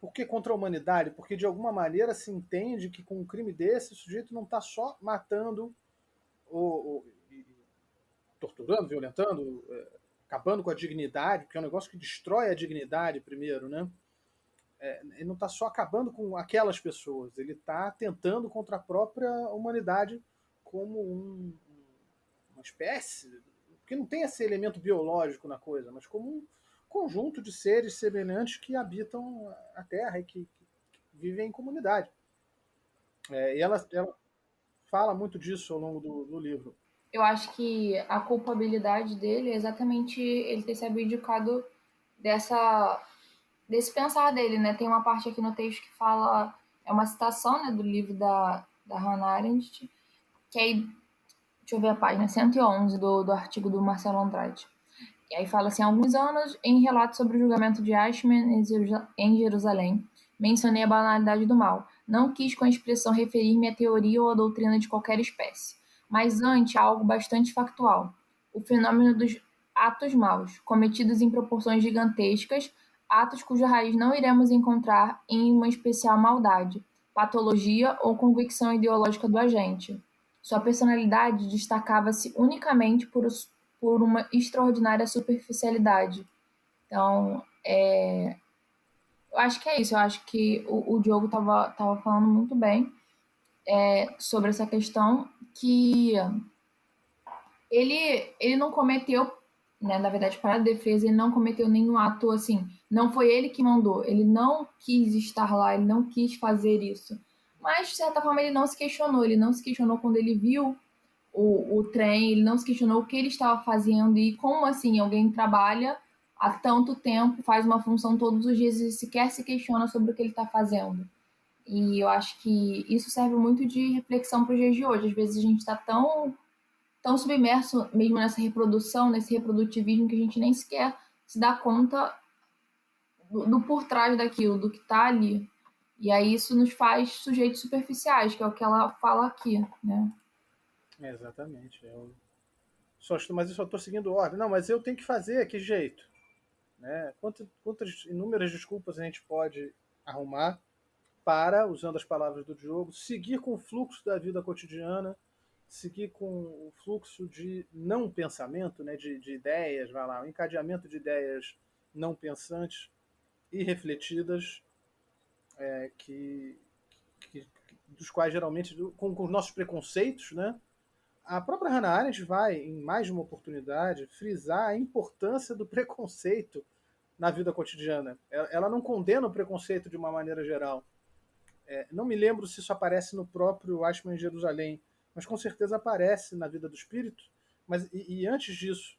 Por que contra a humanidade? Porque de alguma maneira se entende que com um crime desse, o sujeito não está só matando ou torturando, violentando, acabando com a dignidade, porque é um negócio que destrói a dignidade primeiro, né? Ele não está só acabando com aquelas pessoas, ele está atentando contra a própria humanidade como uma espécie, porque não tem esse elemento biológico na coisa, mas como um conjunto de seres semelhantes que habitam a Terra e que vivem em comunidade. E ela fala muito disso ao longo do livro. Eu acho que a culpabilidade dele é exatamente ele ter se abdicado desse pensar dele, né? Tem uma parte aqui no texto que fala, é uma citação, né, do livro da Hannah Arendt, que aí, deixa eu ver a página 111 do artigo do Marcelo Andrade. E aí fala assim, há alguns anos, em relato sobre o julgamento de Eichmann em Jerusalém, mencionei a banalidade do mal. Não quis com a expressão referir-me à teoria ou à doutrina de qualquer espécie, mas antes algo bastante factual. O fenômeno dos atos maus, cometidos em proporções gigantescas, atos cuja raiz não iremos encontrar em uma especial maldade, patologia ou convicção ideológica do agente. Sua personalidade destacava-se unicamente por uma extraordinária superficialidade. Então, eu acho que é isso. Eu acho que o Diogo estava falando muito bem sobre essa questão que ele não cometeu, né, na verdade, para a defesa, ele não cometeu nenhum ato assim. Não foi ele que mandou, ele não quis estar lá, ele não quis fazer isso. Mas, de certa forma, ele não se questionou. Ele não se questionou quando ele viu o trem, ele não se questionou o que ele estava fazendo e como assim alguém trabalha há tanto tempo, faz uma função todos os dias e sequer se questiona sobre o que ele está fazendo. E eu acho que isso serve muito de reflexão para os dias de hoje. Às vezes a gente está tão submerso mesmo nessa reprodução, nesse reprodutivismo, que a gente nem sequer se dá conta do por trás daquilo, do que está ali. E aí isso nos faz sujeitos superficiais, que é o que ela fala aqui, né? Exatamente. Mas eu só estou seguindo ordem. Não, mas eu tenho que fazer, que jeito? Né? Quantas inúmeras desculpas a gente pode arrumar para, usando as palavras do Diogo, seguir com o fluxo da vida cotidiana, seguir com o fluxo de não pensamento, né, de ideias, vai lá, um encadeamento de ideias não pensantes e refletidas, dos quais geralmente, com os nossos preconceitos, né? A própria Hannah Arendt vai, em mais de uma oportunidade, frisar a importância do preconceito na vida cotidiana. Ela não condena o preconceito de uma maneira geral. Não me lembro se isso aparece no próprio Eichmann em Jerusalém, mas com certeza aparece na vida do espírito. E antes disso,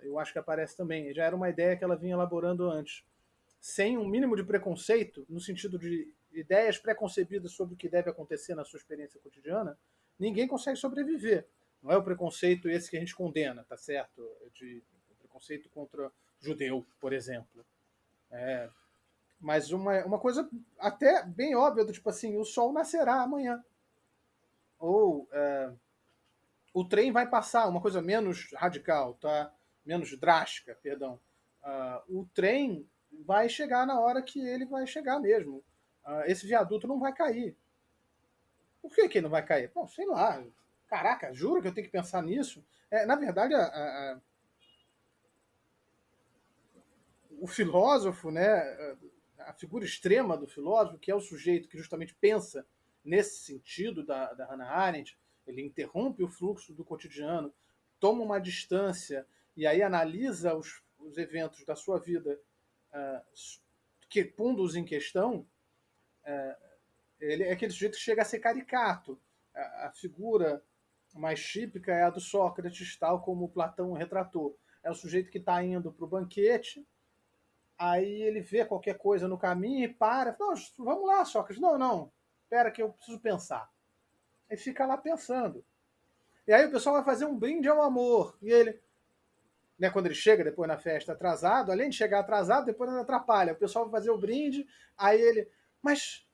eu acho que aparece também. Já era uma ideia que ela vinha elaborando antes. Sem um mínimo de preconceito, no sentido de ideias preconcebidas sobre o que deve acontecer na sua experiência cotidiana, ninguém consegue sobreviver. Não é o preconceito esse que a gente condena, tá certo? O preconceito contra judeu, por exemplo. Mas uma coisa até bem óbvia, do tipo assim, o sol nascerá amanhã. Ou o trem vai passar, uma coisa menos radical, tá? Menos drástica, perdão. O trem vai chegar na hora que ele vai chegar mesmo. Esse viaduto não vai cair. Por que ele não vai cair? Bom, sei lá. Caraca, juro que eu tenho que pensar nisso? Na verdade, o filósofo, né, a figura extrema do filósofo, que é o sujeito que justamente pensa nesse sentido da Hannah Arendt, ele interrompe o fluxo do cotidiano, toma uma distância e aí analisa os eventos da sua vida, que pondo-os em questão. Ele é aquele sujeito que chega a ser caricato. A figura mais típica é a do Sócrates, tal como Platão retratou. É o sujeito que está indo para o banquete, aí ele vê qualquer coisa no caminho e para. Não, vamos lá, Sócrates. Não. Espera que eu preciso pensar. Aí fica lá pensando. E aí o pessoal vai fazer um brinde ao amor. E ele, né, quando ele chega depois na festa atrasado, além de chegar atrasado, depois ele atrapalha. O pessoal vai fazer o brinde, aí ele... Mas,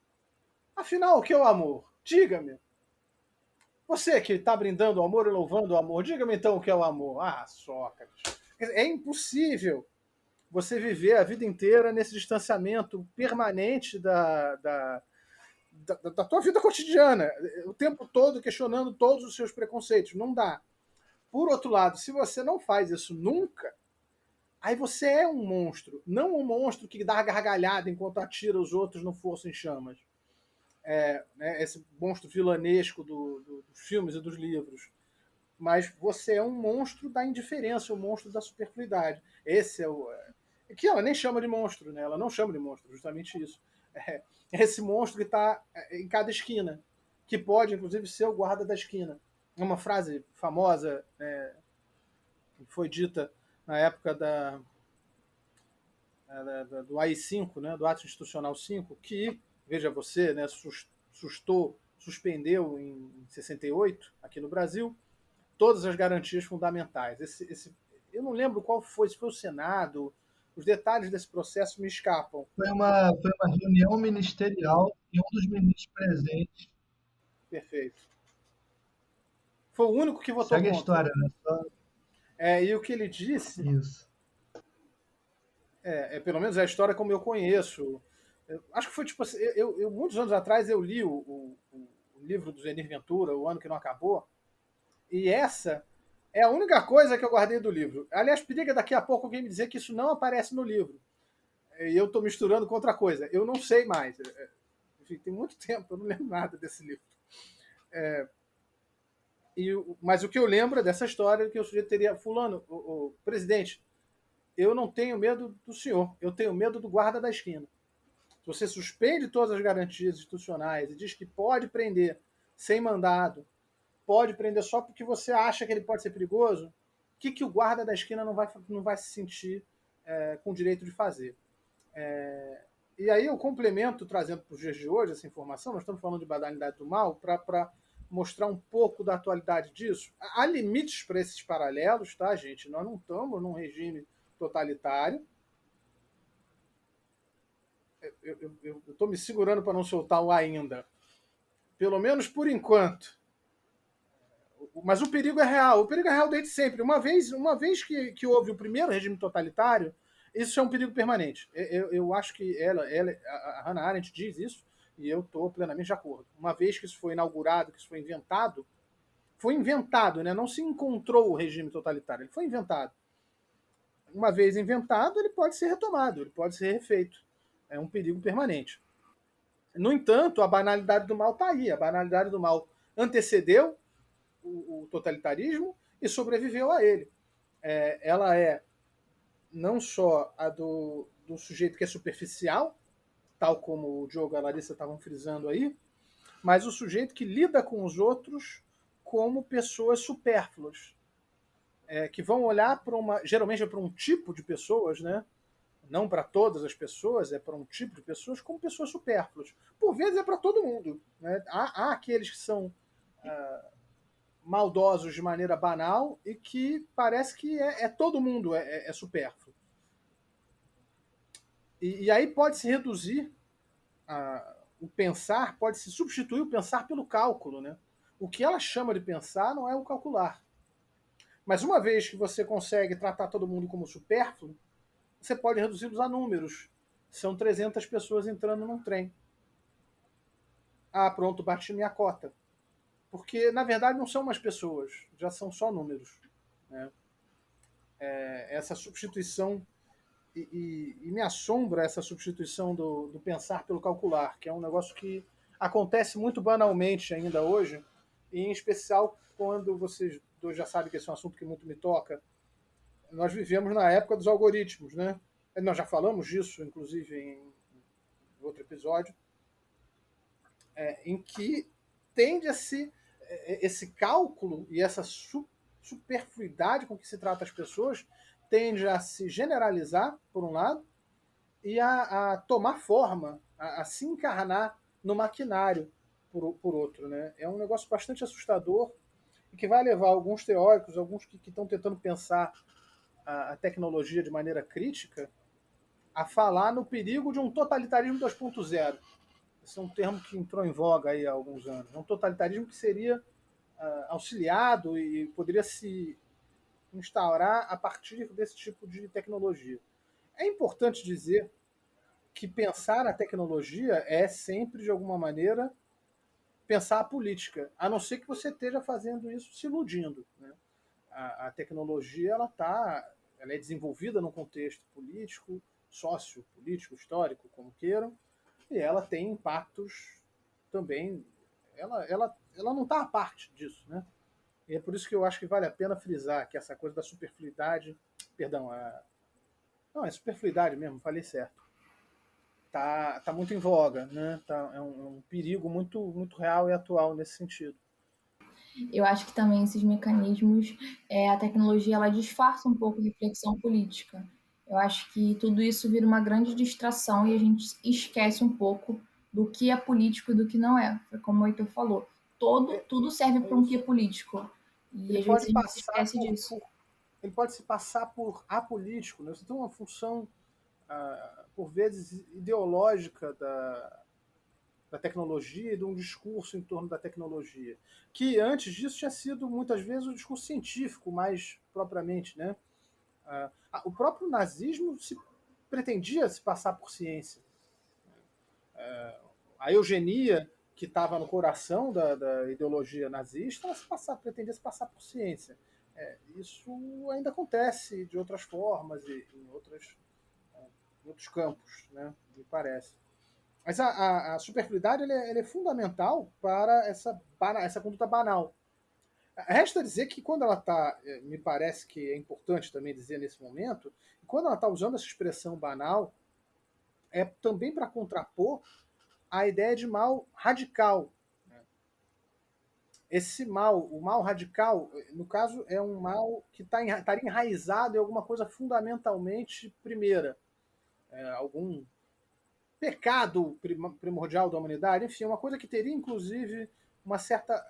afinal, o que é o amor? Diga-me. Você que está brindando o amor e louvando o amor, diga-me então o que é o amor. Ah, Sócrates. É impossível você viver a vida inteira nesse distanciamento permanente da tua vida cotidiana, o tempo todo questionando todos os seus preconceitos. Não dá. Por outro lado, se você não faz isso nunca, aí você é um monstro. Não um monstro que dá gargalhada enquanto atira os outros no fosso em chamas. Né, esse monstro vilanesco dos filmes e dos livros. Mas você é um monstro da indiferença, um monstro da superfluidade. Esse é o. Que ela nem chama de monstro, né? Ela não chama de monstro, justamente isso. É esse monstro que está em cada esquina, que pode, inclusive, ser o guarda da esquina. É uma frase famosa que foi dita na época do AI-5, né? Do Ato Institucional 5, que, veja você, né? Suspendeu em 68, aqui no Brasil, todas as garantias fundamentais. Eu não lembro qual foi, se foi o Senado, os detalhes desse processo me escapam. Foi uma reunião ministerial e um dos ministros presentes. Perfeito. Foi o único que votou Segue a contra. história, né? E o que ele disse, Isso. pelo menos é a história como eu conheço. Acho que foi tipo assim, muitos anos atrás eu li o livro do Zenir Ventura, O Ano Que Não Acabou, e essa é a única coisa que eu guardei do livro. Aliás, periga daqui a pouco alguém me dizer que isso não aparece no livro. E eu estou misturando com outra coisa. Eu não sei mais. Enfim, tem muito tempo, eu não lembro nada desse livro. Mas o que eu lembro dessa história é que o sujeito teria... Fulano, o presidente, eu não tenho medo do senhor, eu tenho medo do guarda da esquina. Se você suspende todas as garantias institucionais e diz que pode prender sem mandado, pode prender só porque você acha que ele pode ser perigoso, o que o guarda da esquina não vai se sentir com o direito de fazer? E aí eu complemento, trazendo para os dias de hoje essa informação, nós estamos falando de banalidade do mal, para mostrar um pouco da atualidade disso. Há limites para esses paralelos, tá, gente? Nós não estamos num regime totalitário. Eu estou me segurando para não soltar o ainda. Pelo menos por enquanto. Mas o perigo é real. O perigo é real desde sempre. Uma vez que houve o primeiro regime totalitário, isso é um perigo permanente. Eu acho que a Hannah Arendt diz isso, e eu estou plenamente de acordo. Uma vez que isso foi inaugurado, que isso foi inventado, né? Não se encontrou o regime totalitário, ele foi inventado. Uma vez inventado, ele pode ser retomado, ele pode ser refeito. É um perigo permanente. No entanto, a banalidade do mal está aí. A banalidade do mal antecedeu o totalitarismo e sobreviveu a ele. Ela é não só a do sujeito que é superficial, tal como o Diogo e a Larissa estavam frisando aí, mas o sujeito que lida com os outros como pessoas supérfluas, que vão olhar geralmente para um tipo de pessoas, né? Não para todas as pessoas, é para um tipo de pessoas como pessoas supérfluas. Por vezes é para todo mundo. Né? Há aqueles que são maldosos de maneira banal e que parece que todo mundo é supérfluo. E aí pode se reduzir o pensar, pode se substituir o pensar pelo cálculo. Né? O que ela chama de pensar não é o calcular. Mas uma vez que você consegue tratar todo mundo como supérfluo, você pode reduzi-los a números. São 300 pessoas entrando num trem. Ah, pronto, bati minha cota. Porque, na verdade, não são mais pessoas, já são só números. Né? Essa substituição, e me assombra essa substituição do pensar pelo calcular, que é um negócio que acontece muito banalmente ainda hoje, e em especial quando vocês dois já sabem que esse é um assunto que muito me toca. Nós vivemos na época dos algoritmos, né? Nós já falamos disso, inclusive, em outro episódio, em que tende a se esse cálculo e essa superfluidade com que se trata as pessoas tende a se generalizar, por um lado, e a tomar forma, a se encarnar no maquinário, por outro. Né? É um negócio bastante assustador e que vai levar alguns teóricos, alguns que estão tentando pensar a tecnologia de maneira crítica, a falar no perigo de um totalitarismo 2.0. Esse é um termo que entrou em voga aí há alguns anos. É um totalitarismo que seria auxiliado e poderia se instaurar a partir desse tipo de tecnologia. É importante dizer que pensar a tecnologia é sempre, de alguma maneira, pensar a política, a não ser que você esteja fazendo isso se iludindo, né? A tecnologia ela é desenvolvida num contexto político, sociopolítico, histórico, como queiram, e ela tem impactos também. Ela não está à parte disso, né? E é por isso que eu acho que vale a pena frisar que essa coisa da superfluidade, perdão, não, é superfluidade mesmo, falei certo. Tá muito em voga, né? É um perigo muito real e atual nesse sentido. Eu acho que também esses mecanismos, a tecnologia, ela disfarça um pouco a reflexão política. Eu acho que tudo isso vira uma grande distração e a gente esquece um pouco do que é político e do que não é. Foi como o Heitor falou, É, tudo serve é para um que é isso. político. E Ele às vezes pode a gente se passar esquece disso. ele pode se passar por apolítico, né? Você tem uma função, por vezes, ideológica da tecnologia e de um discurso em torno da tecnologia, que antes disso tinha sido, muitas vezes, um discurso científico, mais propriamente, né? O próprio nazismo pretendia se passar por ciência. A eugenia, que estava no coração da ideologia nazista, ela pretendia se passar por ciência. Isso ainda acontece de outras formas e em outros campos, né, me parece. Mas a superfluidade ela é fundamental para essa conduta banal. Resta dizer que quando ela está, me parece que é importante também dizer nesse momento, quando ela está usando essa expressão banal, é também para contrapor a ideia de mal radical. Esse mal, o mal radical, no caso, é um mal que estaria enraizado em alguma coisa fundamentalmente primeira, algum pecado primordial da humanidade, enfim, uma coisa que teria, inclusive, uma certa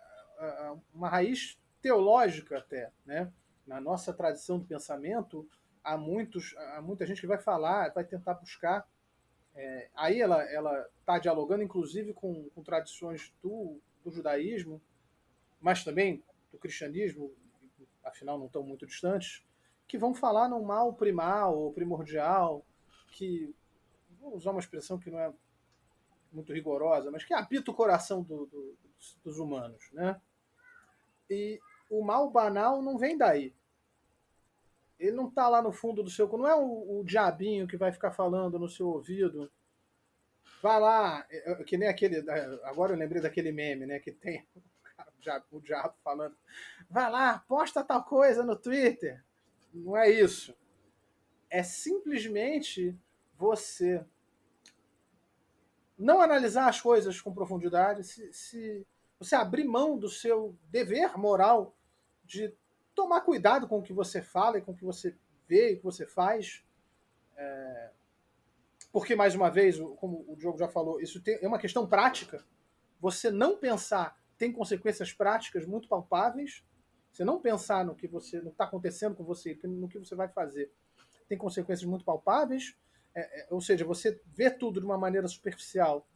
uma raiz teológica até, né? Na nossa tradição do pensamento, há muita gente que vai falar, vai tentar buscar. Aí ela está dialogando, inclusive, com tradições do judaísmo, mas também do cristianismo, afinal não estão muito distantes, que vão falar num mal primal ou primordial, que, vou usar uma expressão que não é muito rigorosa, mas que habita o coração dos humanos, né? E o mal banal não vem daí. Ele não está lá no fundo do seu... Não é o diabinho que vai ficar falando no seu ouvido. Vai lá, que nem aquele... Agora eu lembrei daquele meme, né? Que tem o diabo falando. Vai lá, posta tal coisa no Twitter. Não é isso. É simplesmente você não analisar as coisas com profundidade, se você abrir mão do seu dever moral de tomar cuidado com o que você fala e com o que você vê e o que você faz, porque, mais uma vez, como o Diogo já falou, isso é uma questão prática. Você não pensar tem consequências práticas muito palpáveis. Você não pensar no que está acontecendo com você, no que você vai fazer, tem consequências muito palpáveis. Ou seja, você vê tudo de uma maneira superficial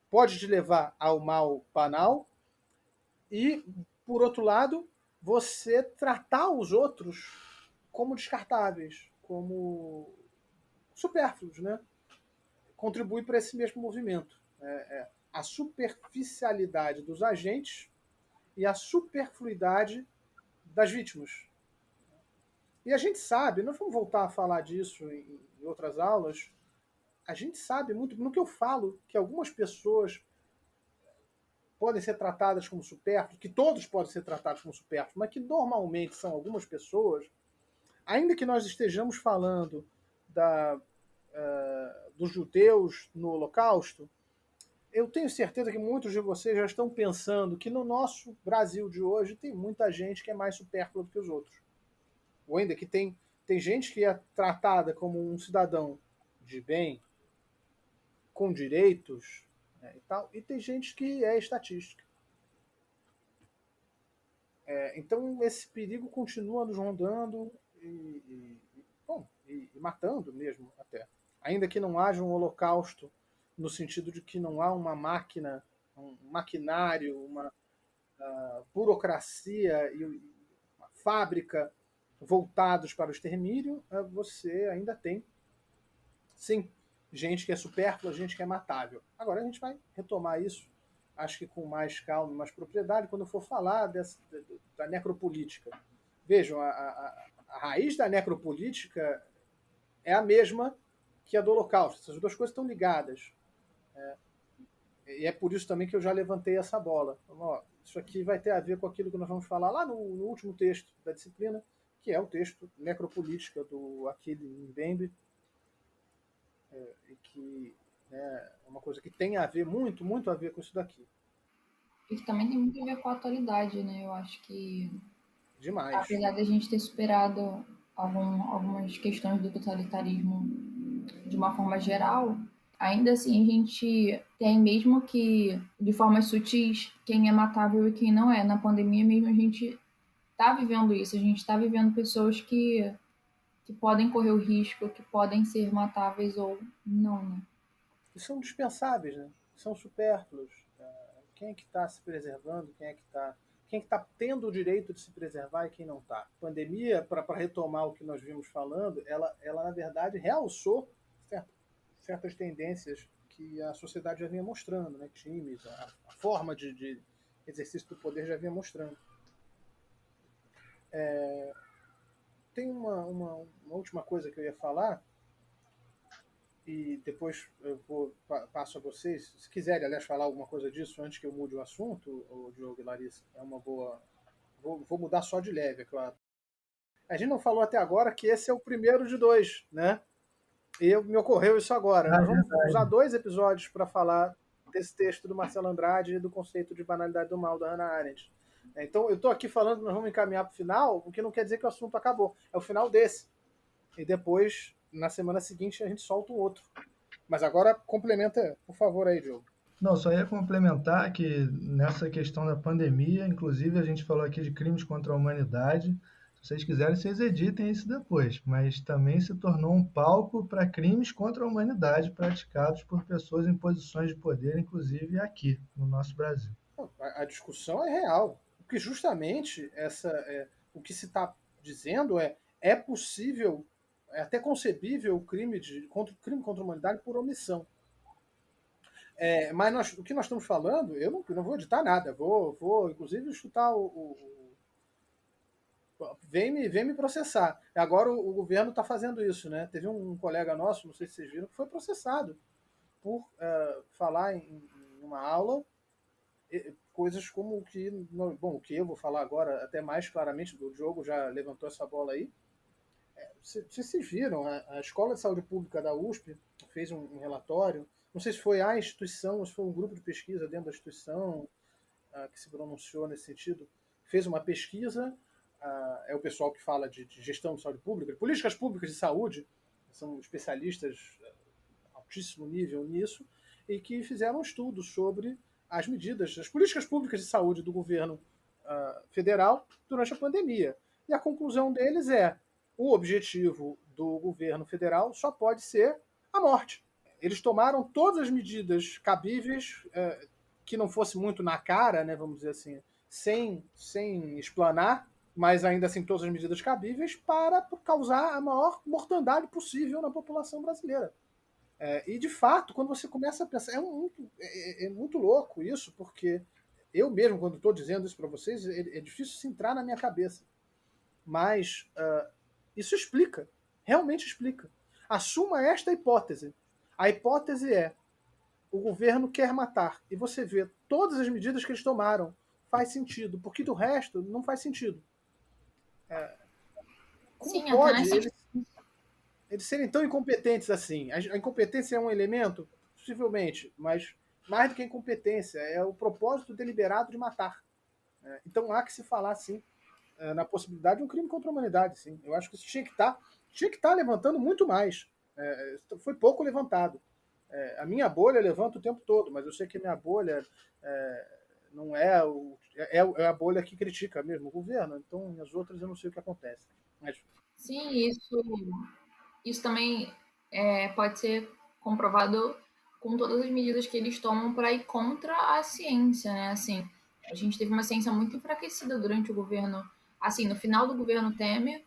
pode te levar ao mal banal e, por outro lado, você tratar os outros como descartáveis, como supérfluos, né? Contribui para esse mesmo movimento. A superficialidade dos agentes e a superfluidade das vítimas. E a gente sabe, nós vamos voltar a falar disso em outras aulas, a gente sabe muito, no que eu falo, que algumas pessoas podem ser tratadas como supérfluos, que todos podem ser tratados como supérfluos, mas que normalmente são algumas pessoas, ainda que nós estejamos falando dos judeus no Holocausto, eu tenho certeza que muitos de vocês já estão pensando que no nosso Brasil de hoje tem muita gente que é mais supérflua do que os outros. Ou ainda que tem gente que é tratada como um cidadão de bem, com direitos, né, e tal, e tem gente que é estatística. Então esse perigo continua nos rondando e matando mesmo até. Ainda que não haja um holocausto, no sentido de que não há uma máquina, um maquinário, uma burocracia e uma fábrica voltados para o extermínio, você ainda tem, sim, gente que é supérflua, gente que é matável. Agora a gente vai retomar isso, acho que com mais calma, mais propriedade, quando eu for falar da necropolítica. Vejam, a raiz da necropolítica é a mesma que a do Holocausto. Essas duas coisas estão ligadas. E é por isso também que eu já levantei essa bola. Então, ó, isso aqui vai ter a ver com aquilo que nós vamos falar lá no último texto da disciplina, que é o texto Necropolítica do Achille Mbembe, e que é uma coisa que tem a ver, muito, muito a ver com isso daqui. E que também tem muito a ver com a atualidade, né? Eu acho que, Demais. apesar da gente ter superado algumas questões do totalitarismo de uma forma geral, ainda assim a gente tem, mesmo que de formas sutis, quem é matável e quem não é. Na pandemia mesmo a gente está vivendo isso, a gente está vivendo pessoas que podem correr o risco, que podem ser matáveis ou não, né? E são dispensáveis, né? São supérfluos. Quem é que está se preservando? Quem é que está tendo o direito de se preservar e quem não está? A pandemia, para retomar o que nós vimos falando, ela na verdade realçou certas tendências que a sociedade já vinha mostrando, né? Times, a forma de exercício do poder já vinha mostrando. Tem uma última coisa que eu ia falar, e depois eu passo a vocês. Se quiserem, aliás, falar alguma coisa disso antes que eu mude o assunto, o Diogo e Larissa, é uma boa. Vou mudar só de leve, é claro. A gente não falou até agora que esse é o primeiro de dois, né? E me ocorreu isso agora. Ah, Nós é vamos usar verdade. 2 episódios para falar desse texto do Marcelo Andrade e do conceito de banalidade do mal da Hannah Arendt. Então, eu estou aqui falando que nós vamos encaminhar para o final, o que não quer dizer que o assunto acabou. É o final desse. E depois, na semana seguinte, a gente solta o outro. Mas agora complementa, por favor, aí, Diogo. Não, só ia complementar que nessa questão da pandemia, inclusive a gente falou aqui de crimes contra a humanidade. Se vocês quiserem, vocês editem isso depois, mas também se tornou um palco para crimes contra a humanidade praticados por pessoas em posições de poder, inclusive aqui no nosso Brasil. A discussão é real. Porque justamente o que se está dizendo é possível, é até concebível o crime contra a humanidade por omissão. Mas o que nós estamos falando, eu não vou editar nada, vou inclusive chutar vem me processar. Agora o governo está fazendo isso, né? Teve um colega nosso, não sei se vocês viram, que foi processado por falar em uma aula coisas como o que eu vou falar agora, até mais claramente, o Diogo já levantou essa bola aí. Vocês viram, a Escola de Saúde Pública da USP fez um relatório, não sei se foi a instituição, ou se foi um grupo de pesquisa dentro da instituição que se pronunciou nesse sentido, fez uma pesquisa, é o pessoal que fala de gestão de saúde pública, de políticas públicas de saúde, são especialistas altíssimo nível nisso, e que fizeram um estudo sobre as medidas, as políticas públicas de saúde do governo federal durante a pandemia. E a conclusão deles é: o objetivo do governo federal só pode ser a morte. Eles tomaram todas as medidas cabíveis, que não fosse muito na cara, né, vamos dizer assim, sem explanar, mas ainda assim todas as medidas cabíveis para causar a maior mortandade possível na população brasileira. E de fato, quando você começa a pensar, é muito louco isso, porque eu mesmo, quando estou dizendo isso para vocês, é difícil se entrar na minha cabeça. Mas isso explica, realmente explica. Assuma esta hipótese. A hipótese é: o governo quer matar. E você vê todas as medidas que eles tomaram. Faz sentido, porque do resto não faz sentido. Como Sim, até pode nessa. eles serem tão incompetentes assim? A incompetência é um elemento? Possivelmente, mas mais do que a incompetência, é o propósito deliberado de matar. Então há que se falar, sim, na possibilidade de um crime contra a humanidade, sim. Eu acho que isso tinha que estar levantando muito mais. Foi pouco levantado. A minha bolha levanta o tempo todo, mas eu sei que a minha bolha não é a bolha que critica mesmo o governo, então as outras eu não sei o que acontece. Mas Sim, isso também pode ser comprovado com todas as medidas que eles tomam para ir contra a ciência, né? Assim, a gente teve uma ciência muito enfraquecida durante o governo, assim, no final do governo Temer,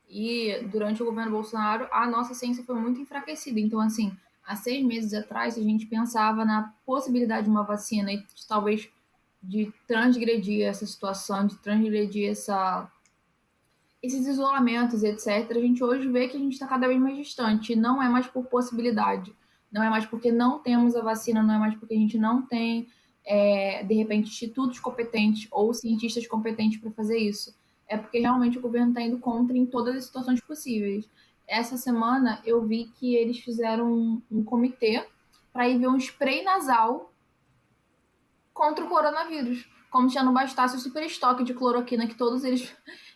E durante o governo Bolsonaro, a nossa ciência foi muito enfraquecida. Então, assim, há 6 meses atrás, a gente pensava na possibilidade de uma vacina e talvez de transgredir essa situação, de transgredir esses isolamentos, etc., a gente hoje vê que a gente está cada vez mais distante. Não é mais por possibilidade, não é mais porque não temos a vacina, não é mais porque a gente não tem, de repente, institutos competentes ou cientistas competentes para fazer isso. É porque realmente o governo está indo contra em todas as situações possíveis. Essa semana eu vi que eles fizeram um comitê para ir ver um spray nasal contra o coronavírus. Como se já não bastasse o super estoque de cloroquina que todos eles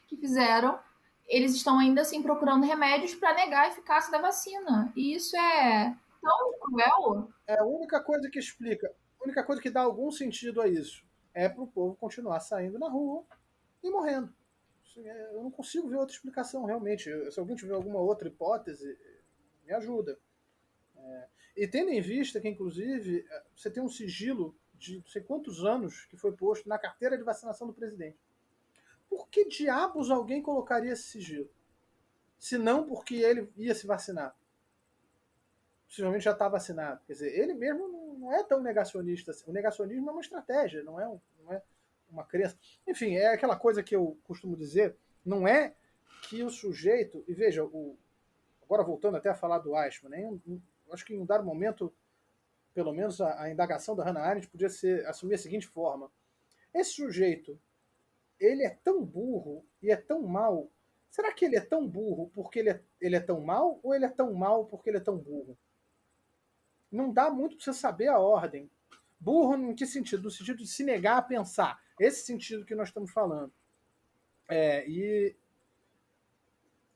que fizeram, eles estão ainda assim procurando remédios para negar a eficácia da vacina. E isso é tão cruel. É a única coisa que explica, a única coisa que dá algum sentido a isso é para o povo continuar saindo na rua e morrendo. Eu não consigo ver outra explicação, realmente. Se alguém tiver alguma outra hipótese, me ajuda. E tendo em vista que, inclusive, você tem um sigilo de não sei quantos anos que foi posto na carteira de vacinação do presidente. Por que diabos alguém colocaria esse sigilo? Se não porque ele ia se vacinar. Possivelmente já está vacinado. Quer dizer, ele mesmo não é tão negacionista assim. O negacionismo é uma estratégia, não é uma crença. Enfim, é aquela coisa que eu costumo dizer, não é que o sujeito... E veja, agora voltando até a falar do Eichmann, acho que em um dado momento, pelo menos a indagação da Hannah Arendt podia assumir a seguinte forma. Esse sujeito, ele é tão burro e é tão mau. Será que ele é tão burro porque ele é tão mau, ou ele é tão mau porque ele é tão burro? Não dá muito para você saber a ordem. Burro em que sentido? No sentido de se negar a pensar. Esse sentido que nós estamos falando. E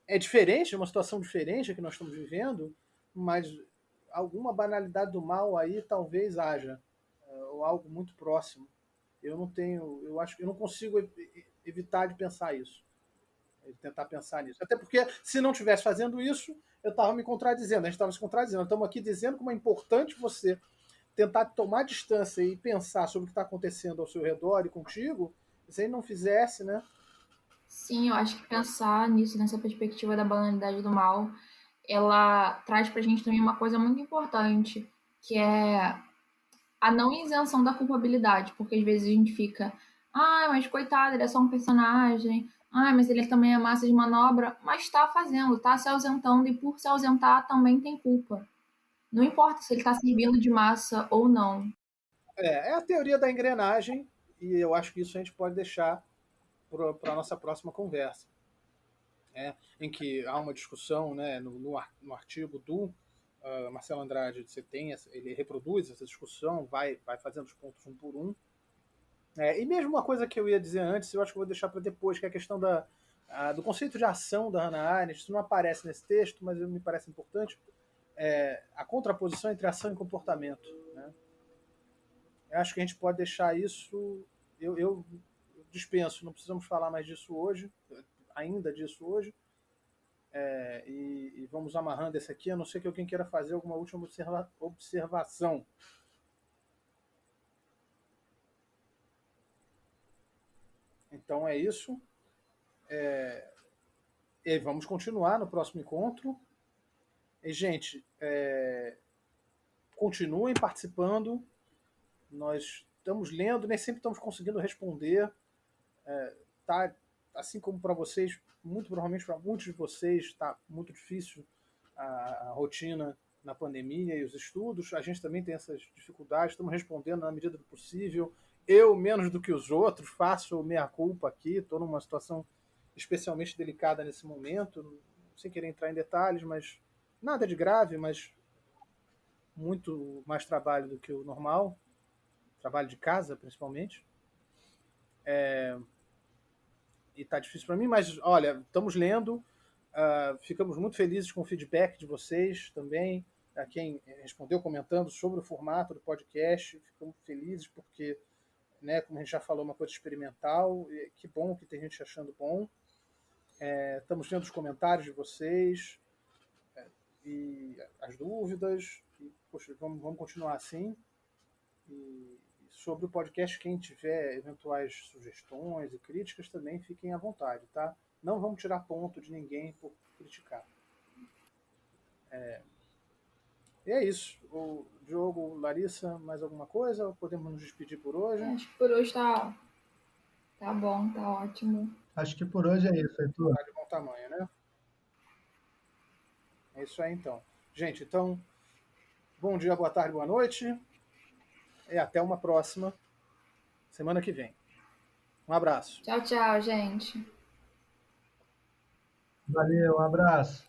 é diferente, é uma situação diferente a que nós estamos vivendo, mas alguma banalidade do mal aí talvez haja, ou algo muito próximo. Eu acho que eu não consigo evitar de pensar isso, de tentar pensar nisso. Até porque se não estivesse fazendo isso, eu estava me contradizendo, a gente estava se contradizendo. Estamos aqui dizendo como é importante você tentar tomar distância e pensar sobre o que está acontecendo ao seu redor e contigo, se ele não fizesse, né? Sim, eu acho que pensar nisso, nessa perspectiva da banalidade do mal, ela traz pra gente também uma coisa muito importante, que é a não isenção da culpabilidade, porque às vezes a gente fica, mas coitado, ele é só um personagem, mas ele também é massa de manobra, mas está fazendo, está se ausentando, e por se ausentar também tem culpa. Não importa se ele está servindo de massa ou não. É a teoria da engrenagem, e eu acho que isso a gente pode deixar para a nossa próxima conversa, né? Em que há uma discussão, né, no artigo do Marcelo Andrade, ele reproduz essa discussão, vai fazendo os pontos um por um. E mesmo uma coisa que eu ia dizer antes, eu acho que eu vou deixar para depois, que é a questão do conceito de ação da Hannah Arendt. Isso não aparece nesse texto, mas me parece importante. A contraposição entre ação e comportamento, né? Eu acho que a gente pode deixar isso. Eu dispenso, não precisamos falar mais disso hoje, ainda disso hoje. E vamos amarrando esse aqui, a não ser que alguém queira fazer alguma última observação. Então é isso. E vamos continuar no próximo encontro. E, gente, continuem participando. Nós estamos lendo, nem sempre estamos conseguindo responder. Tá, assim como para vocês, muito provavelmente para muitos de vocês, está muito difícil a rotina na pandemia e os estudos. A gente também tem essas dificuldades, estamos respondendo na medida do possível. Eu, menos do que os outros, faço meia-culpa aqui, estou numa situação especialmente delicada nesse momento, sem querer entrar em detalhes, mas nada de grave, mas muito mais trabalho do que o normal, trabalho de casa principalmente. E está difícil para mim, mas olha, estamos lendo, ficamos muito felizes com o feedback de vocês também, a quem respondeu comentando sobre o formato do podcast, ficamos felizes porque, né, como a gente já falou, uma coisa experimental, e que bom que tem gente achando bom. Estamos lendo os comentários de vocês e as dúvidas, e, poxa, vamos continuar assim. E sobre o podcast, quem tiver eventuais sugestões e críticas também fiquem à vontade, tá? Não vamos tirar ponto de ninguém por criticar. E é isso. O Diogo, Larissa, mais alguma coisa? Podemos nos despedir por hoje? Acho que por hoje tá bom, tá ótimo. Acho que por hoje é isso, Heitor. Tá de bom tamanho, né? É isso aí, então. Gente, então, bom dia, boa tarde, boa noite. E até uma próxima semana que vem. Um abraço. Tchau, tchau, gente. Valeu, um abraço.